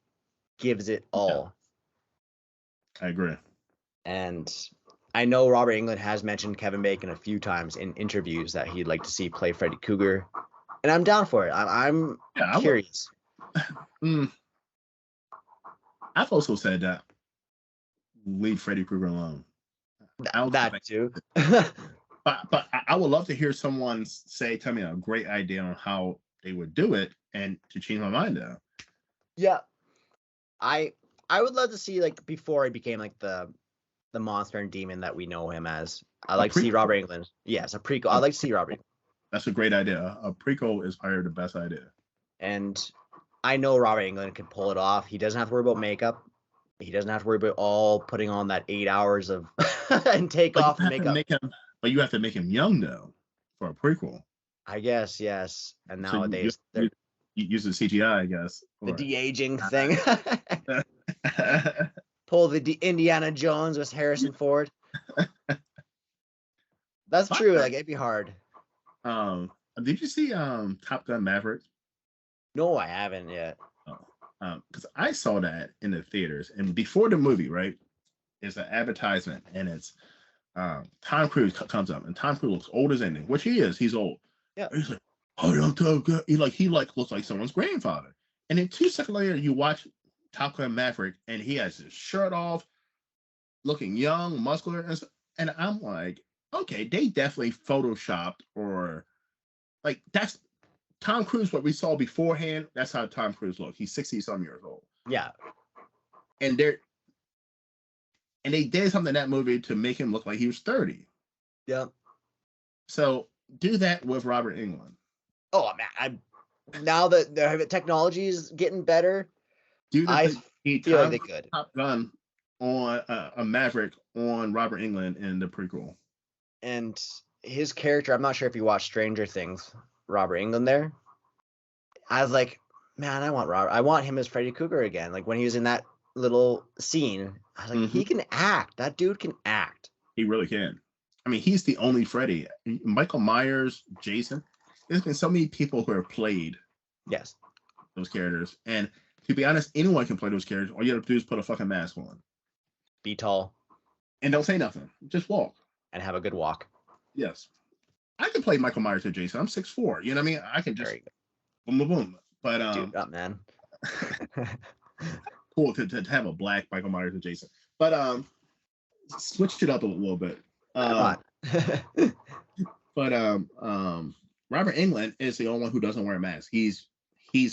gives it all. I agree. And I know Robert Englund has mentioned Kevin Bacon a few times in interviews that he'd like to see play Freddy Krueger, and I'm down for it. I'm curious. I've also said that leave Freddy Krueger alone. That too. but I would love to hear someone tell me a great idea on how they would do it, and to change my mind though. Yeah, I would love to see before he became the monster and demon that we know him as. I like to see Robert Englund. Yes, a prequel. I like to see Robert. That's a great idea. A prequel is probably the best idea. And I know Robert Englund can pull it off. He doesn't have to worry about makeup. He doesn't have to worry about all putting on that 8 hours of and take off makeup. But you have to make him young though for a prequel. I guess, yes. And nowadays you use the CGI, I guess. The de-aging thing. Pull the Indiana Jones with Harrison Ford. That's true. It'd be hard. Did you see Top Gun Maverick? No, I haven't yet. Because I saw that in the theaters, and before the movie, right, is an advertisement, and it's Tom Cruise comes up, and Tom Cruise looks old as anything, which he is. He's old. Yeah. And he's like, oh, I'm Top Gun. He looks like someone's grandfather. And then 2 seconds later, you watch Top Gun Maverick, and he has his shirt off, looking young, muscular, and I'm like, okay, they definitely photoshopped, or that's Tom Cruise. What we saw beforehand, that's how Tom Cruise looked. He's 60-some years old. Yeah, and they did something in that movie to make him look like he was 30. Yeah. So do that with Robert Englund. Oh man, now that the technology is getting better, I feel like they could. Top Gun on a Maverick on Robert Englund in the prequel. And his character, I'm not sure if you watched Stranger Things, Robert Englund there. I was like, man, I want him as Freddy Krueger again. Like when he was in that little scene, I was like, he can act. That dude can act. He really can. I mean, he's the only Freddy. Michael Myers, Jason. There's been so many people who have played those characters. And to be honest, anyone can play those characters. All you have to do is put a fucking mask on. Be tall. And don't say nothing. Just walk. And have a good walk. Yes. I can play Michael Myers or Jason. I'm 6'4". You know what I mean? I can just boom, boom, boom. But dude up, man. Cool to have a black Michael Myers or Jason. But switch it up a little bit. Come on. But Robert Englund is the only one who doesn't wear a mask. He's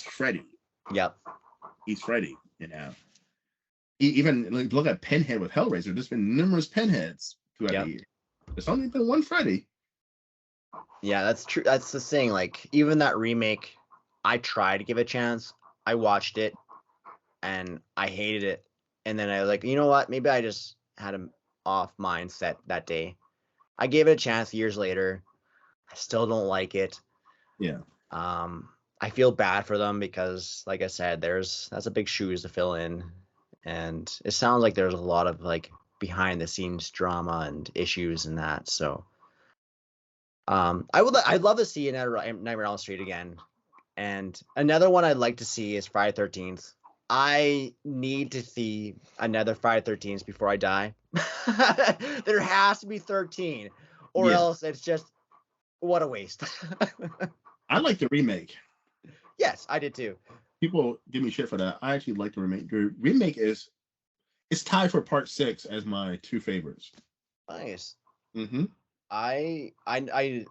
Freddy. Yep. He's Freddy. Even like, look at Pinhead with Hellraiser. There's been numerous Pinheads throughout the year. There's only been one Freddy. Yeah, that's true. That's the thing. Like, even that remake, I tried to give it a chance. I watched it, and I hated it. And then I was like, you know what? Maybe I just had an off mindset that day. I gave it a chance years later. I still don't like it. Yeah. I feel bad for them because, like I said, that's a big shoes to fill in, and it sounds like there's a lot of like behind the scenes drama and issues and that. So, I'd love to see Nightmare on Elm Street again, and another one I'd like to see is Friday 13th. I need to see another Friday 13th before I die. There has to be 13, or else it's just what a waste. I like the remake. Yes, I did too. People give me shit for that. I actually like the remake. The remake it's tied for part 6 as my 2 favorites. Nice. Mm-hmm. I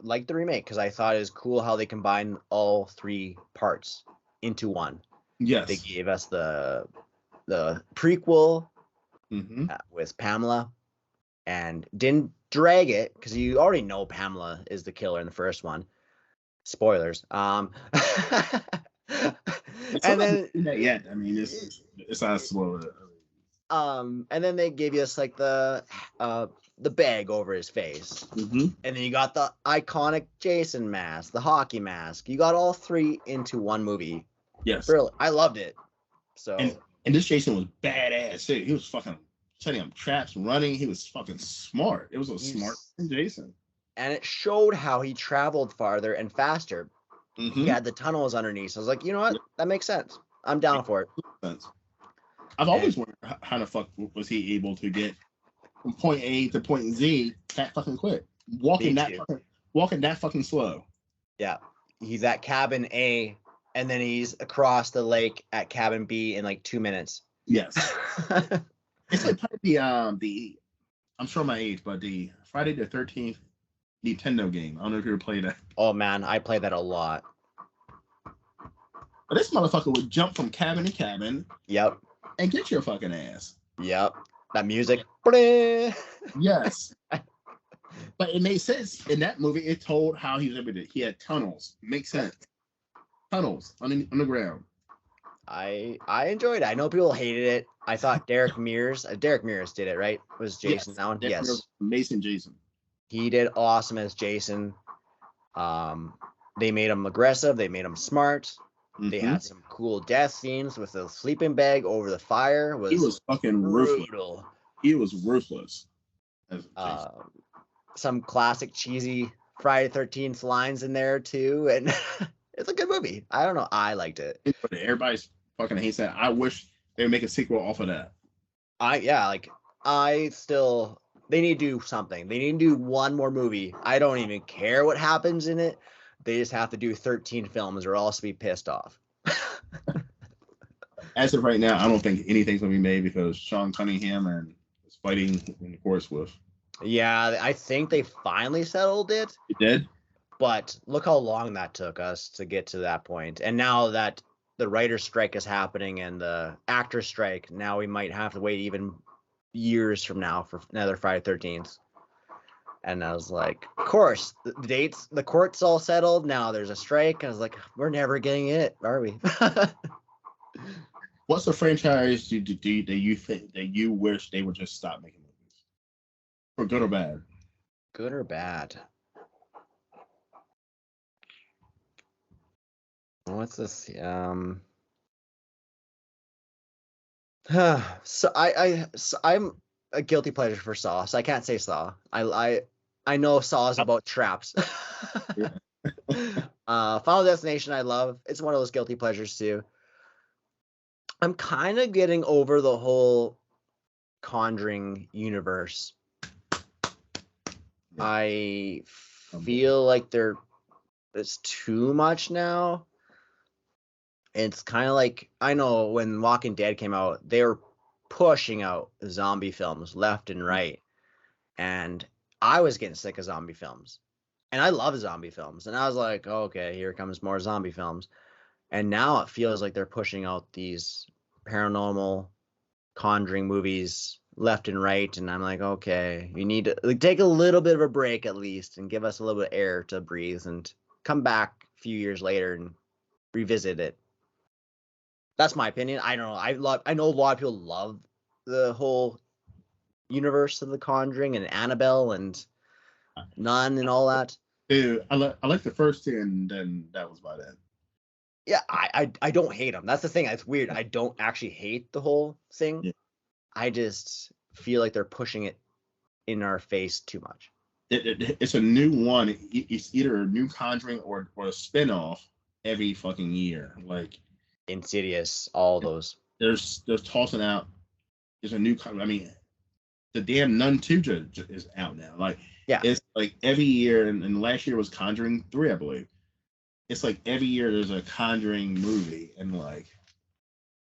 like the remake because I thought it was cool how they combined all 3 parts into one. Yes. They gave us the prequel with Pamela, and didn't drag it because you already know Pamela is the killer in the first one. Spoilers. And then yet. I mean, it's not a spoiler. And then they gave us like the bag over his face, and then you got the iconic Jason mask, the hockey mask. You got all 3 into one movie. Yes, really, I loved it. So and this Jason was badass. He was fucking setting up traps, running. He was fucking smart. It was a smart Jason. And it showed how he traveled farther and faster. He had the tunnels underneath. So I was like, you know what? That makes sense. I'm down for it. I've always wondered how the fuck was he able to get from point A to point Z that fucking quick, walking that fucking slow. Yeah, he's at cabin A, and then he's across the lake at cabin B in like 2 minutes. Yes. It's like the I'm sure my age, but the Friday the 13th Nintendo game. I don't know if you ever played that. Oh man, I played that a lot. But this motherfucker would jump from cabin to cabin. Yep. And get your fucking ass. Yep. That music. Yes. But it made sense. In that movie, it told how he was able to. He had tunnels. Makes sense. Tunnels on the ground. I enjoyed it. I know people hated it. I thought Derek Mears did it, right? Was Jason that one? Yes. Mason Jason. He did awesome as Jason. They made him aggressive. They made him smart. They had some cool death scenes with the sleeping bag over the fire. He was fucking ruthless. He was ruthless. Some classic cheesy Friday 13th lines in there too, and it's a good movie. I don't know. I liked it. Everybody fucking hates that. I wish they would make a sequel off of that. They need to do something. They need to do one more movie. I don't even care what happens in it. They just have to do 13 films or else be pissed off. As of right now, I don't think anything's going to be made because Sean Cunningham is fighting in the courts with. Yeah, I think they finally settled it. It did? But look how long that took us to get to that point. And now that the writer's strike is happening and the actor strike, now we might have to wait even years from now for another Friday 13th. And I was like, of course, the court's all settled. Now there's a strike. I was like, we're never getting it, are we? What's the franchise that you think that you wish they would just stop making movies? For good or bad? Good or bad? What's this? So I'm a guilty pleasure for Saw, so I can't say Saw. I know Saw is about traps. Final Destination I love. It's one of those guilty pleasures too. I'm kind of getting over the whole Conjuring universe. I feel like it's too much now. It's kind of like, I know when Walking Dead came out, they were pushing out zombie films left and right. and I was getting sick of zombie films, and I love zombie films, and I was like, oh, okay, here comes more zombie films, and now it feels like they're pushing out these paranormal Conjuring movies left and right, and I'm like, okay, you need to like take a little bit of a break at least and give us a little bit of air to breathe and come back a few years later and revisit it. That's my opinion. I don't know. I know a lot of people love the whole universe of The Conjuring and Annabelle and Nun and all that. Dude, I like the first two, and then that was about it. Yeah, I don't hate them. That's the thing. It's weird. I don't actually hate the whole thing. Yeah. I just feel like they're pushing it in our face too much. It's a new one. It's either a new Conjuring or a spinoff every fucking year. Like Insidious, all those. there's tossing out. There's a new. I mean, the damn Nun 2 is out now. Like Yeah, it's like every year, and last year was Conjuring 3, I believe. It's like every year there's a Conjuring movie, and like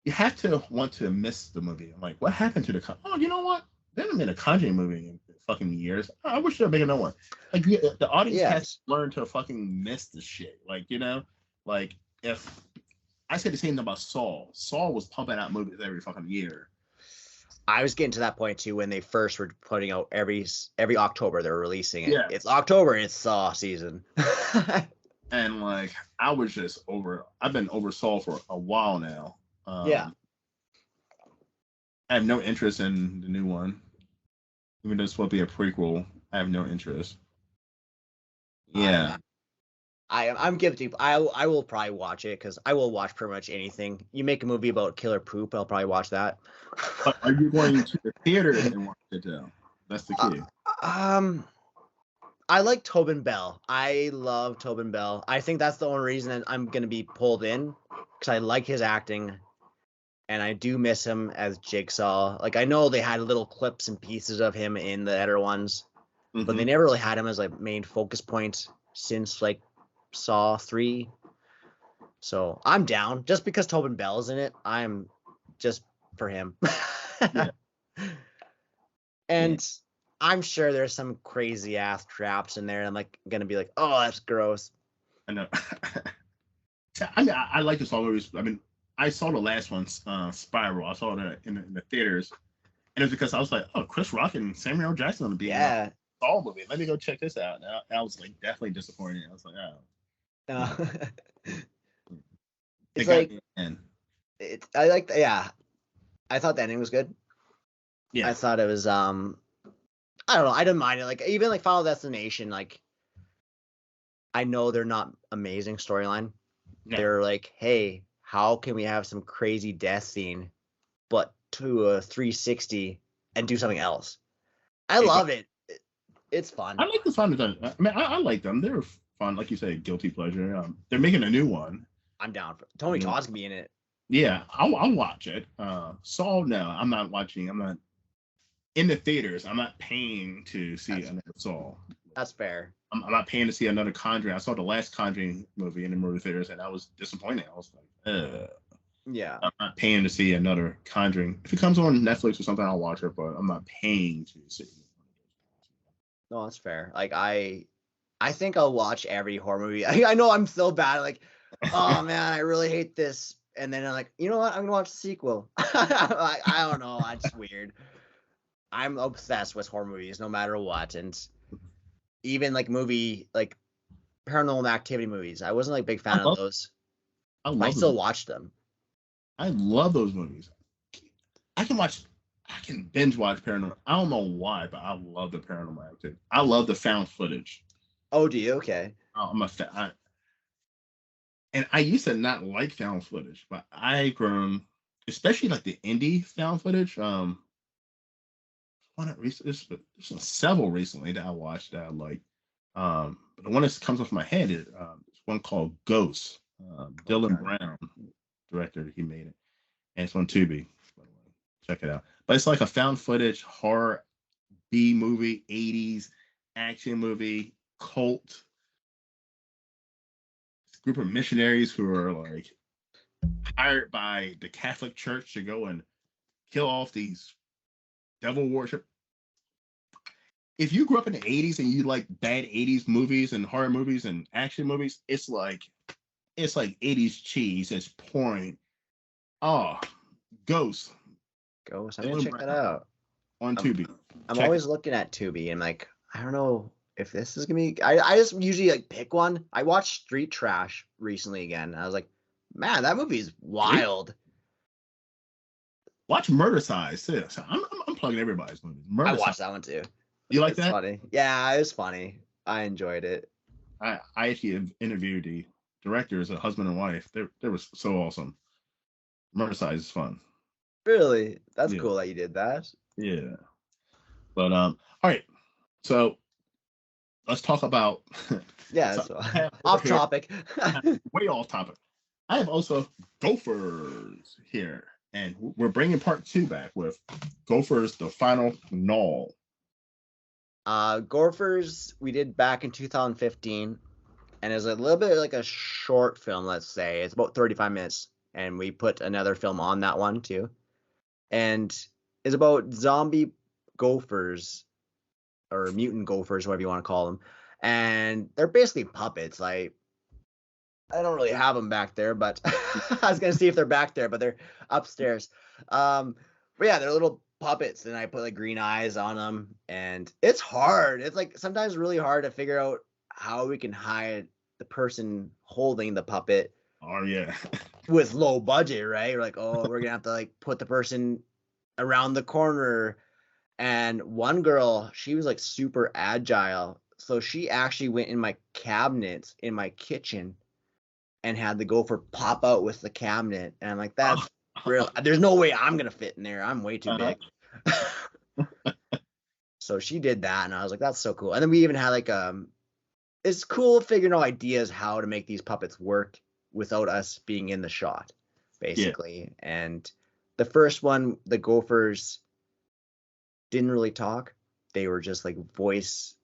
you have to want to miss the movie. I'm like, what happened to the? Oh, you know what? They haven't made a Conjuring movie in fucking years. I wish they'd make another one. Like the audience has to learn to fucking miss the shit. Like like if I said the same thing about Saw. Saw was pumping out movies every fucking year. I was getting to that point too when they first were putting out every October they're releasing it. Yeah. It's October, it's Saw season. And like I was just over. I've been over Saw for a while now. Yeah. I have no interest in the new one. Even though it's supposed to be a prequel, I have no interest. Yeah. I'm guilty. I will probably watch it because I will watch pretty much anything. You make a movie about killer poop, I'll probably watch that. But are you going to the theater and watch it though? That's the key. I like Tobin Bell. I love Tobin Bell. I think that's the only reason that I'm gonna be pulled in because I like his acting, and I do miss him as Jigsaw. Like I know they had little clips and pieces of him in the other ones, but they never really had him as like main focus point since like Saw 3. So I'm down just because Tobin Bell is in it. I'm just for him. Yeah. And I'm sure there's some crazy ass traps in there. And I'm like gonna be like, oh, that's gross. I know. I mean, I like the Saw movies. I mean, I saw the last one, Spiral. I saw it in the theaters, and it was because I was like, oh, Chris Rock and Samuel L. Jackson gonna be in a Saw movie. Let me go check this out. And I was like definitely disappointed. I was like, oh. It's like I like I thought the ending was good. Yeah, I thought it was I don't know, I didn't mind it. Like even like Final Destination, like I know they're not amazing storyline. Yeah. They're like, hey, how can we have some crazy death scene but to a 360 and do something else? I love it. It's fun. I like the Final Destination. I mean, I like them. They're fun, like you say, guilty pleasure. They're making a new one. I'm down for Tony Todd's gonna be in it. Yeah, I'll watch it. Saw, no, I'm not watching. I'm not in the theaters. I'm not paying to see another Saw. That's fair. I'm not paying to see another Conjuring. I saw the last Conjuring movie in the movie theaters, and I was disappointed. I was like, yeah. I'm not paying to see another Conjuring. If it comes on Netflix or something, I'll watch it, but I'm not paying to see it. No, that's fair. Like I think I'll watch every horror movie. I know I'm so bad. Like, oh man, I really hate this. And then I'm like, you know what? I'm gonna watch the sequel. Like, I don't know. It's weird. I'm obsessed with horror movies, no matter what. And even like Paranormal Activity movies. I wasn't like a big fan of those. I still watch them. I love those movies. I can binge watch Paranormal. I don't know why, but I love the Paranormal Activity. I love the found footage. Oh, do you? Okay. I'm a fan. And I used to not like found footage, but I've grown, especially like the indie found footage. There's several recently that I watched that I like. But the one that comes off my head is one called Ghost. Dylan Brown, director, he made it, and it's on Tubi. Check it out. But it's like a found footage horror B movie, 80s action movie, cult. Group of missionaries who are like hired by the Catholic Church to go and kill off these devil worship. if you grew up in the 80s and you like bad 80s movies and horror movies and action movies, it's like 80s cheese. It's pouring. Oh, Ghost. Ghost. I'm gonna Ellen check that Brown out. on I'm Tubi. I'm Check it. always looking at Tubi and like I don't know if this is gonna be. I just usually like pick one. I watched Street Trash recently again. I was like, man, that movie's wild. Watch Murder Size too. So I'm plugging everybody's movies. I Murder Size. watched that one too. You like It's that? funny. Yeah, it was funny. I enjoyed it. I actually interviewed the directors, a husband and wife. They were so awesome. Murder Size is fun. Really, that's Yeah, cool that you did that. yeah. But all right. So let's talk about. Yeah, So so I have over off here, topic. way off topic. I have also Gophers here, and we're bringing part 2 back with Gophers: The Final Gnaw. Gorfers we did back in 2015, and it's a little bit like a short film. Let's say it's about 35 minutes, and we put another film on that one too, and it's about zombie gophers or mutant gophers, whatever you want to call them, and they're basically puppets. Like I don't really have them back there, but I was gonna see if they're back there, but they're upstairs. But yeah, they're little puppets, and I put like green eyes on them, and it's hard. It's like sometimes really hard to figure out how we can hide the person holding the puppet Oh yeah. with low budget, right? We're like, oh, we're gonna have to like put the person around the corner. And one girl, she was like super agile, so she actually went in my cabinet in my kitchen and had the gopher pop out with the cabinet. And I'm like, that's real. There's no way I'm gonna fit in there. I'm way too big. So she did that, and I was like, that's so cool. And then we even had like it's cool figuring out ideas how to make these puppets work without us being in the shot, basically. Yeah. And the first one, the gophers didn't really talk. They were just like voiced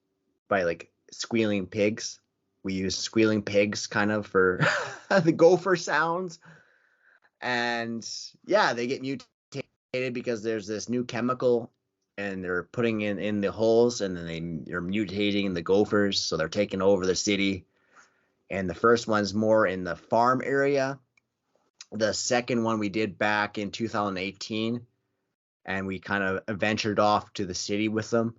by like squealing pigs. We use squealing pigs kind of for the gopher sounds. And yeah, they get mutated because there's this new chemical and they're putting in the holes, and then they're mutating the gophers, so they're taking over the city. And the first one's more in the farm area. The second one we did back in 2018, and we kind of ventured off to the city with them.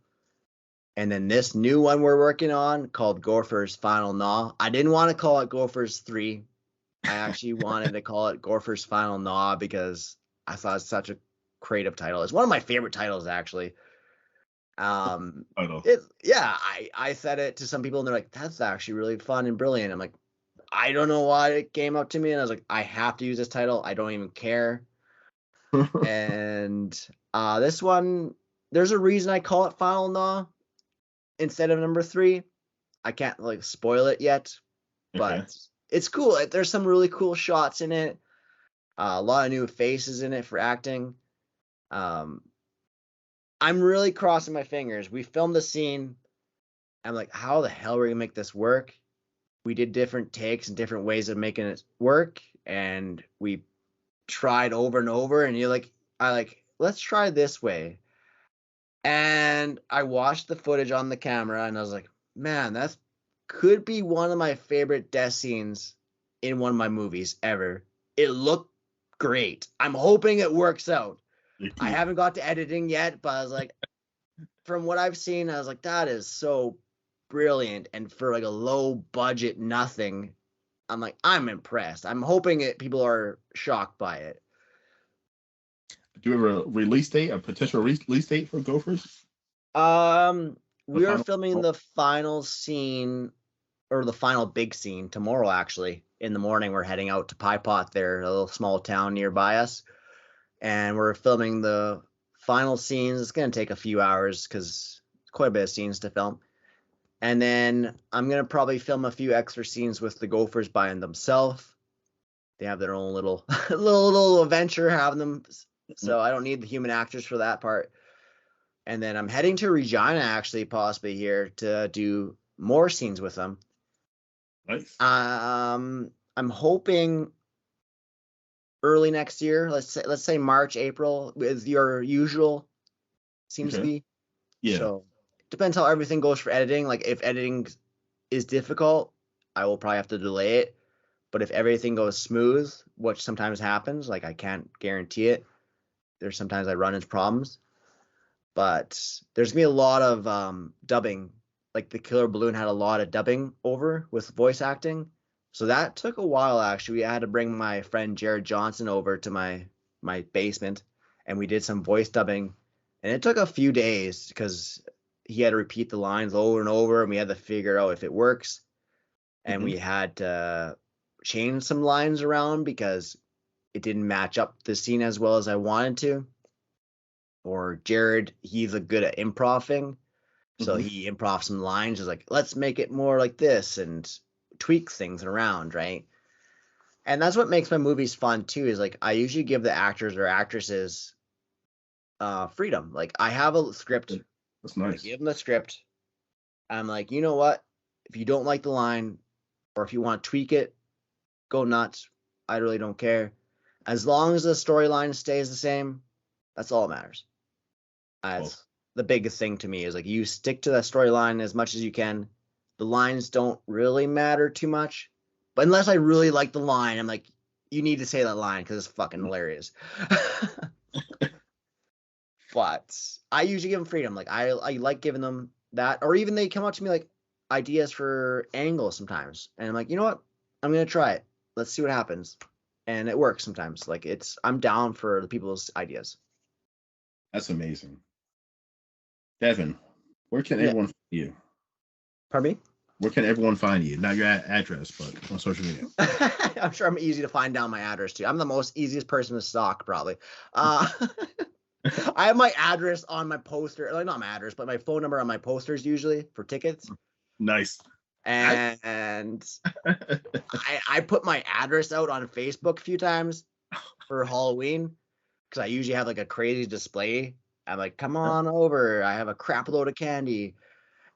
And then this new one we're working on called Gophers Final Gnaw. I didn't want to call it Gophers 3. I actually wanted to call it Gophers Final Gnaw because I thought it's such a creative title. It's one of my favorite titles, actually. I said it to some people and they're like, that's actually really fun and brilliant. I'm like, I don't know why it came up to me, and I was like, I have to use this title. I don't even care. And this one, there's a reason I call it Final Gnaw instead of number 3. I can't like spoil it yet, but it's cool. There's some really cool shots in it. A lot of new faces in it for acting. I'm really crossing my fingers. We filmed the scene. I'm like, how the hell are we gonna make this work? We did different takes and different ways of making it work, and we tried over and over. And let's try this way. And I watched the footage on the camera, and I was like, man, that could be one of my favorite death scenes in one of my movies ever. It looked great. I'm hoping it works out. I haven't got to editing yet, but I was like, from what I've seen, I was like, that is so brilliant. And for like a low budget nothing, I'm like, I'm impressed. I'm hoping people are shocked by it. Do you have a release date, a potential release date for Gophers? We are filming the final scene, or the final big scene, tomorrow. Actually, in the morning, we're heading out to Pie Pot, there, a little small town nearby us, and we're filming the final scenes. It's gonna take a few hours because quite a bit of scenes to film. And then I'm gonna probably film a few extra scenes with the gophers by themselves. They have their own little little adventure having them, so I don't need the human actors for that part. And then I'm heading to Regina, actually, possibly here to do more scenes with them. Nice. I'm hoping early next year. Let's say March, April, with your usual seems to be. Yeah. So depends how everything goes for editing. Like if editing is difficult, I will probably have to delay it. But if everything goes smooth, which sometimes happens, like I can't guarantee it. There's sometimes I run into problems. But there's gonna be a lot of dubbing. Like the Killer Balloon had a lot of dubbing over with voice acting. So that took a while actually. I had to bring my friend Jared Johnson over to my basement and we did some voice dubbing. And it took a few days because he had to repeat the lines over and over and we had to figure out if it works. And we had to change some lines around because it didn't match up the scene as well as I wanted to. Or Jared, he's a good at improving. So he improv some lines, is like, let's make it more like this and tweak things around, right? And that's what makes my movies fun too, is like I usually give the actors or actresses freedom. Like I have a script. That's nice. I give them the script. I'm like, you know what? If you don't like the line or if you want to tweak it, go nuts. I really don't care. As long as the storyline stays the same, that's all that matters. That's the biggest thing to me is like you stick to that storyline as much as you can. The lines don't really matter too much. But unless I really like the line, I'm like, you need to say that line because it's fucking hilarious. But I usually give them freedom. Like I like giving them that, or even they come up to me like ideas for angles sometimes, and I'm like, you know what, I'm gonna try it. Let's see what happens, and it works sometimes. Like I'm down for the people's ideas. That's amazing. Devin, where can everyone find you? Pardon me? Where can everyone find you? Not your address, but on social media. I'm sure I'm easy to find down my address too. I'm the most easiest person to stalk, probably. I have my address on my poster, like not my address, but my phone number on my posters usually for tickets. Nice. And I put my address out on Facebook a few times for Halloween because I usually have like a crazy display. I'm like, come on over. I have a crap load of candy.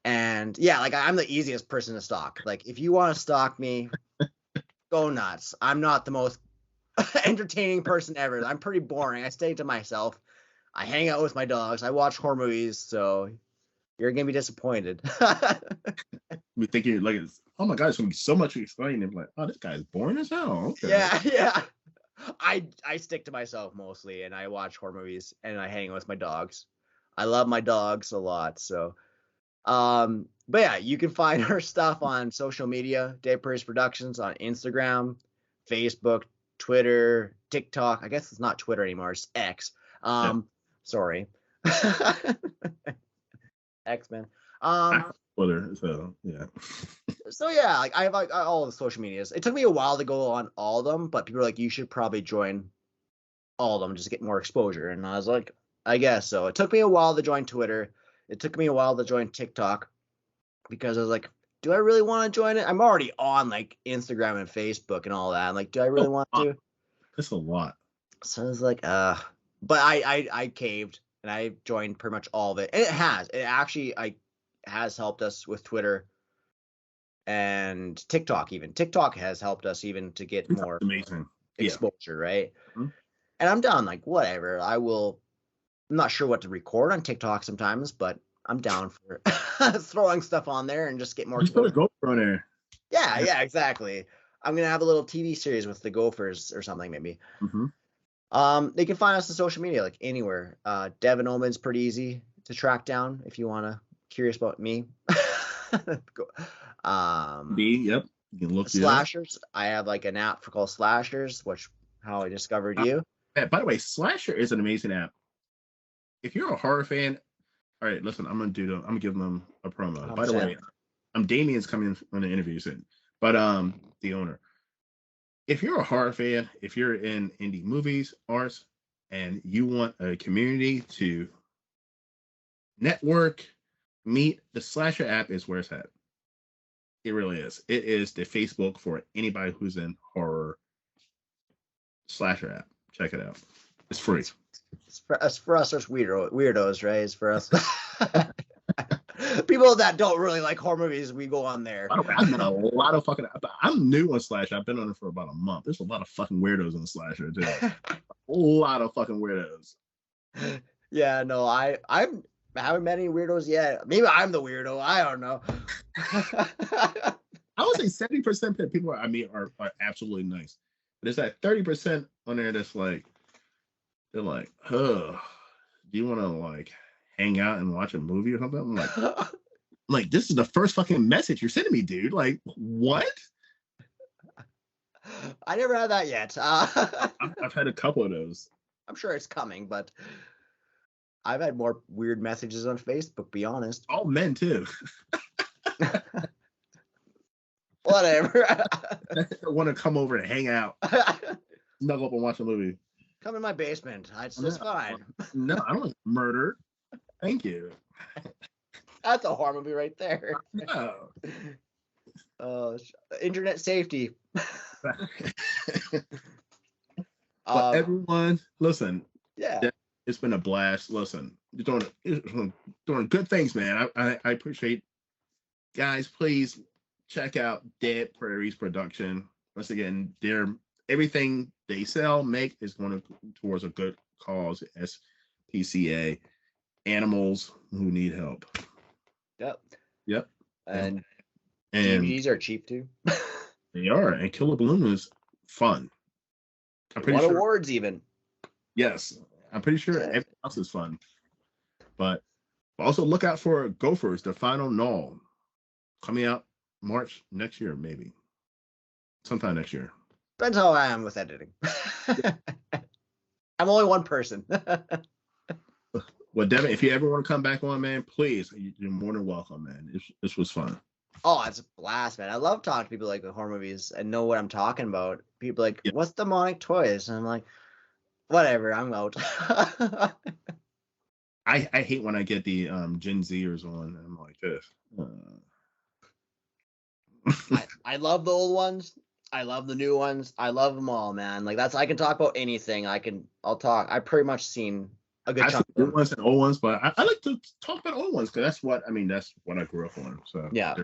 And yeah, like I'm the easiest person to stalk. Like if you want to stalk me, go nuts. I'm not the most entertaining person ever. I'm pretty boring. I stay to myself. I hang out with my dogs. I watch horror movies. So you're going to be disappointed. Be thinking like, oh my God, it's going to be so much explaining. I'm like, oh, this guy's boring as hell. Okay. Yeah. I stick to myself mostly and I watch horror movies and I hang out with my dogs. I love my dogs a lot. So but yeah, you can find our stuff on social media, Dave Prairies Productions on Instagram, Facebook, Twitter, TikTok. I guess it's not Twitter anymore, it's X. Sorry. X-Men. Twitter, so yeah. So yeah, like I have like all the social medias. It took me a while to go on all of them, but people were like, you should probably join all of them just to get more exposure. And I was like, I guess so. It took me a while to join Twitter. It took me a while to join TikTok because I was like, do I really want to join it? I'm already on like Instagram and Facebook and all that. I'm like, do I really want to? It's a lot. So I was like, but I caved and I joined pretty much all of it. And it actually has helped us with Twitter and TikTok even. TikTok has helped us even to get more amazing exposure, right? Mm-hmm. And I'm down like whatever. I'm not sure what to record on TikTok sometimes, but I'm down for throwing stuff on there and just get more. Just put a GoPro on there. Yeah, exactly. I'm gonna have a little TV series with the Gophers or something maybe. Mm-hmm. They can find us on social media like anywhere. Devin Oman's pretty easy to track down if you wanna curious about me. Yep. You can look Slashers. I have like an app called Slashers, which how I discovered you. By the way, Slasher is an amazing app. If you're a horror fan, all right, listen, I'm gonna give them a promo. 100%. By the way, Damien's coming on the interview soon, but the owner. If you're a horror fan, if you're in indie movies, arts, and you want a community to network, meet, the Slasher app is where it's at. It really is. It is the Facebook for anybody who's in horror. Slasher app. Check it out. It's free. It's for us as weirdos, right? It's for us. People that don't really like horror movies, we go on there. I've met a lot of fucking. I'm new on Slasher. I've been on it for about a month. There's a lot of fucking weirdos on Slasher too. A lot of fucking weirdos. Yeah, no, I haven't met any weirdos yet. Maybe I'm the weirdo. I don't know. I would say 70% of people I meet are absolutely nice. But there's that 30% on there that's like, they're like, oh, do you want to like hang out and watch a movie or something? I'm like, this is the first fucking message you're sending me, dude. Like, what? I never had that yet. I've had a couple of those. I'm sure it's coming, but I've had more weird messages on Facebook, be honest. All men too. Whatever. Want to come over and hang out, snuggle up and watch a movie. Come in my basement. It's just fine. No, I don't like murder. Thank you. That's a horror movie right there. No. Internet safety. But everyone, listen. Yeah. It's been a blast. Listen, you're doing good things, man. I appreciate. Guys, please check out Dead Prairies production. Once again, everything they sell, make is going towards a good cause. SPCA, animals who need help. Yep. And DVDs are cheap too. They are, and Killer Balloon is fun. I'm pretty Won sure. awards even. Yes, I'm pretty sure everything else is fun. But also look out for Gophers, the final null, coming out March next year, maybe sometime next year. Depends how I am with editing. I'm only one person. Well, Devin, if you ever want to come back on, man, please, you're more than welcome, man. This was fun. Oh, it's a blast, man. I love talking to people like the horror movies and know what I'm talking about. People like, what's demonic toys? And I'm like, whatever, I'm out. I hate when I get the Gen Zers on. I'm like this. I love the old ones. I love the new ones. I love them all, man. Like I can talk about anything. I'll talk. I've pretty much seen a good chunk of new ones and old ones, but I like to talk about old ones because that's what I grew up on. So yeah,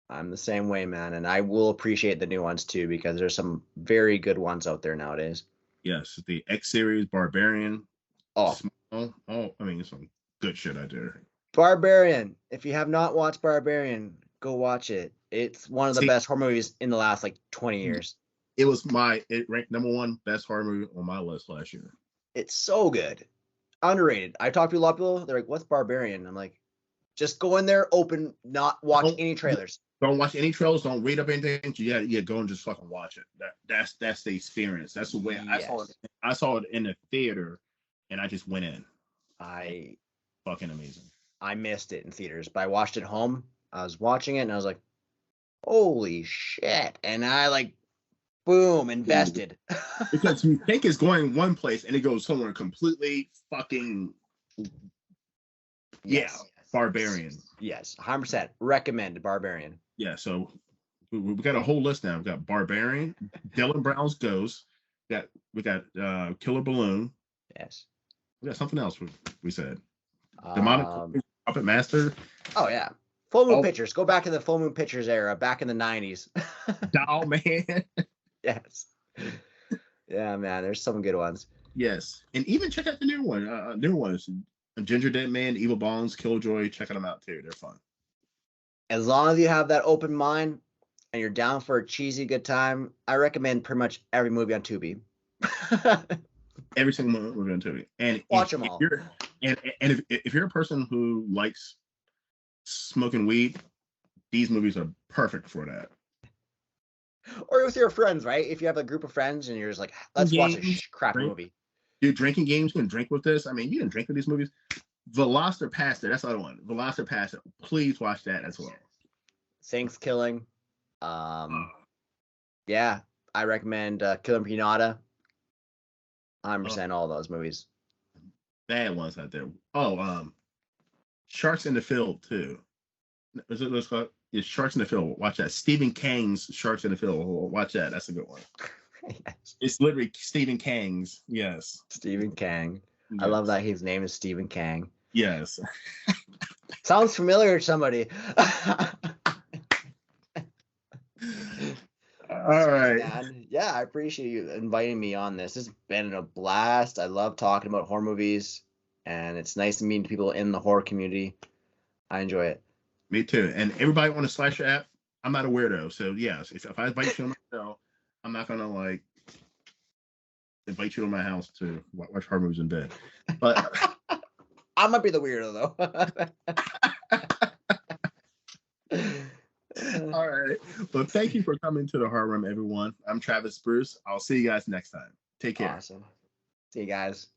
I'm the same way, man, and I will appreciate the new ones too because there's some very good ones out there nowadays. Yes, the X series, Barbarian. Oh, there's some good shit out there. Barbarian. If you have not watched Barbarian, go watch it. It's one of the best horror movies in the last 20 years. It ranked #1 best horror movie on my list last year. It's so good. Underrated. I talked to a lot of people. They're like, what's Barbarian? I'm like, just go in there, open, not watch any trailers. Don't watch any trailers. Don't read up anything. Yeah, go and just fucking watch it. That's the experience. That's the way I saw it. I saw it in the theater, and I just went in. Fucking amazing. I missed it in theaters, but I watched it home. I was watching it, and I was like, holy shit. And I boom, invested. Because you think it's going one place, and it goes somewhere completely fucking... Yes. Barbarian. Yes, 100%. Recommend Barbarian. Yeah, so we got a whole list now. We got Barbarian, Dylan Brown's Ghost. We got Killer Balloon. Yes. We got something else we said. Demonic Puppet Master. Oh yeah. Full Moon Pictures. Go back to the Full Moon Pictures era, back in the 90s. Doll Man. Yes. Yeah, man. There's some good ones. Yes, and even check out the new one. New ones. Ginger Dead Man, Evil Bones, Killjoy. Check them out too. They're fun. As long as you have that open mind and you're down for a cheesy good time, I recommend pretty much every movie on Tubi. Every single movie on Tubi, and watch them all. If you're a person who likes smoking weed, these movies are perfect for that. Or with your friends, right? If you have a group of friends and you're just like, let's watch a crap movie. Dude, drinking games, you can drink with this. You can drink with these movies. Velocipaster, that's the other one. Velocipaster, please watch that as well. Thanksgiving. Yeah, I recommend Killer Pinata. 100% all those movies. Bad ones out there. Sharks in the Field too. Is it what's called? It's Sharks in the Field. Watch that. Stephen King's Sharks in the Field. Watch that. That's a good one. Yes. It's literally Stephen King's. Yes. Stephen Kang. Yes. I love that his name is Stephen Kang. Yes. Sounds familiar to somebody. All right. Yeah, I appreciate you inviting me on this. It's been a blast. I love talking about horror movies. and it's nice meeting people in the horror community. I enjoy it. Me too. And everybody on the slasher app, I'm not a weirdo. So yes, if I invite you on my show, I'm not gonna like invite you to my house to watch horror movies in bed. But I might be the weirdo though. all right. Well, thank you for coming to the Horror Room, everyone. I'm Travis Bruce. I'll see you guys next time. Take care. Awesome. See you guys.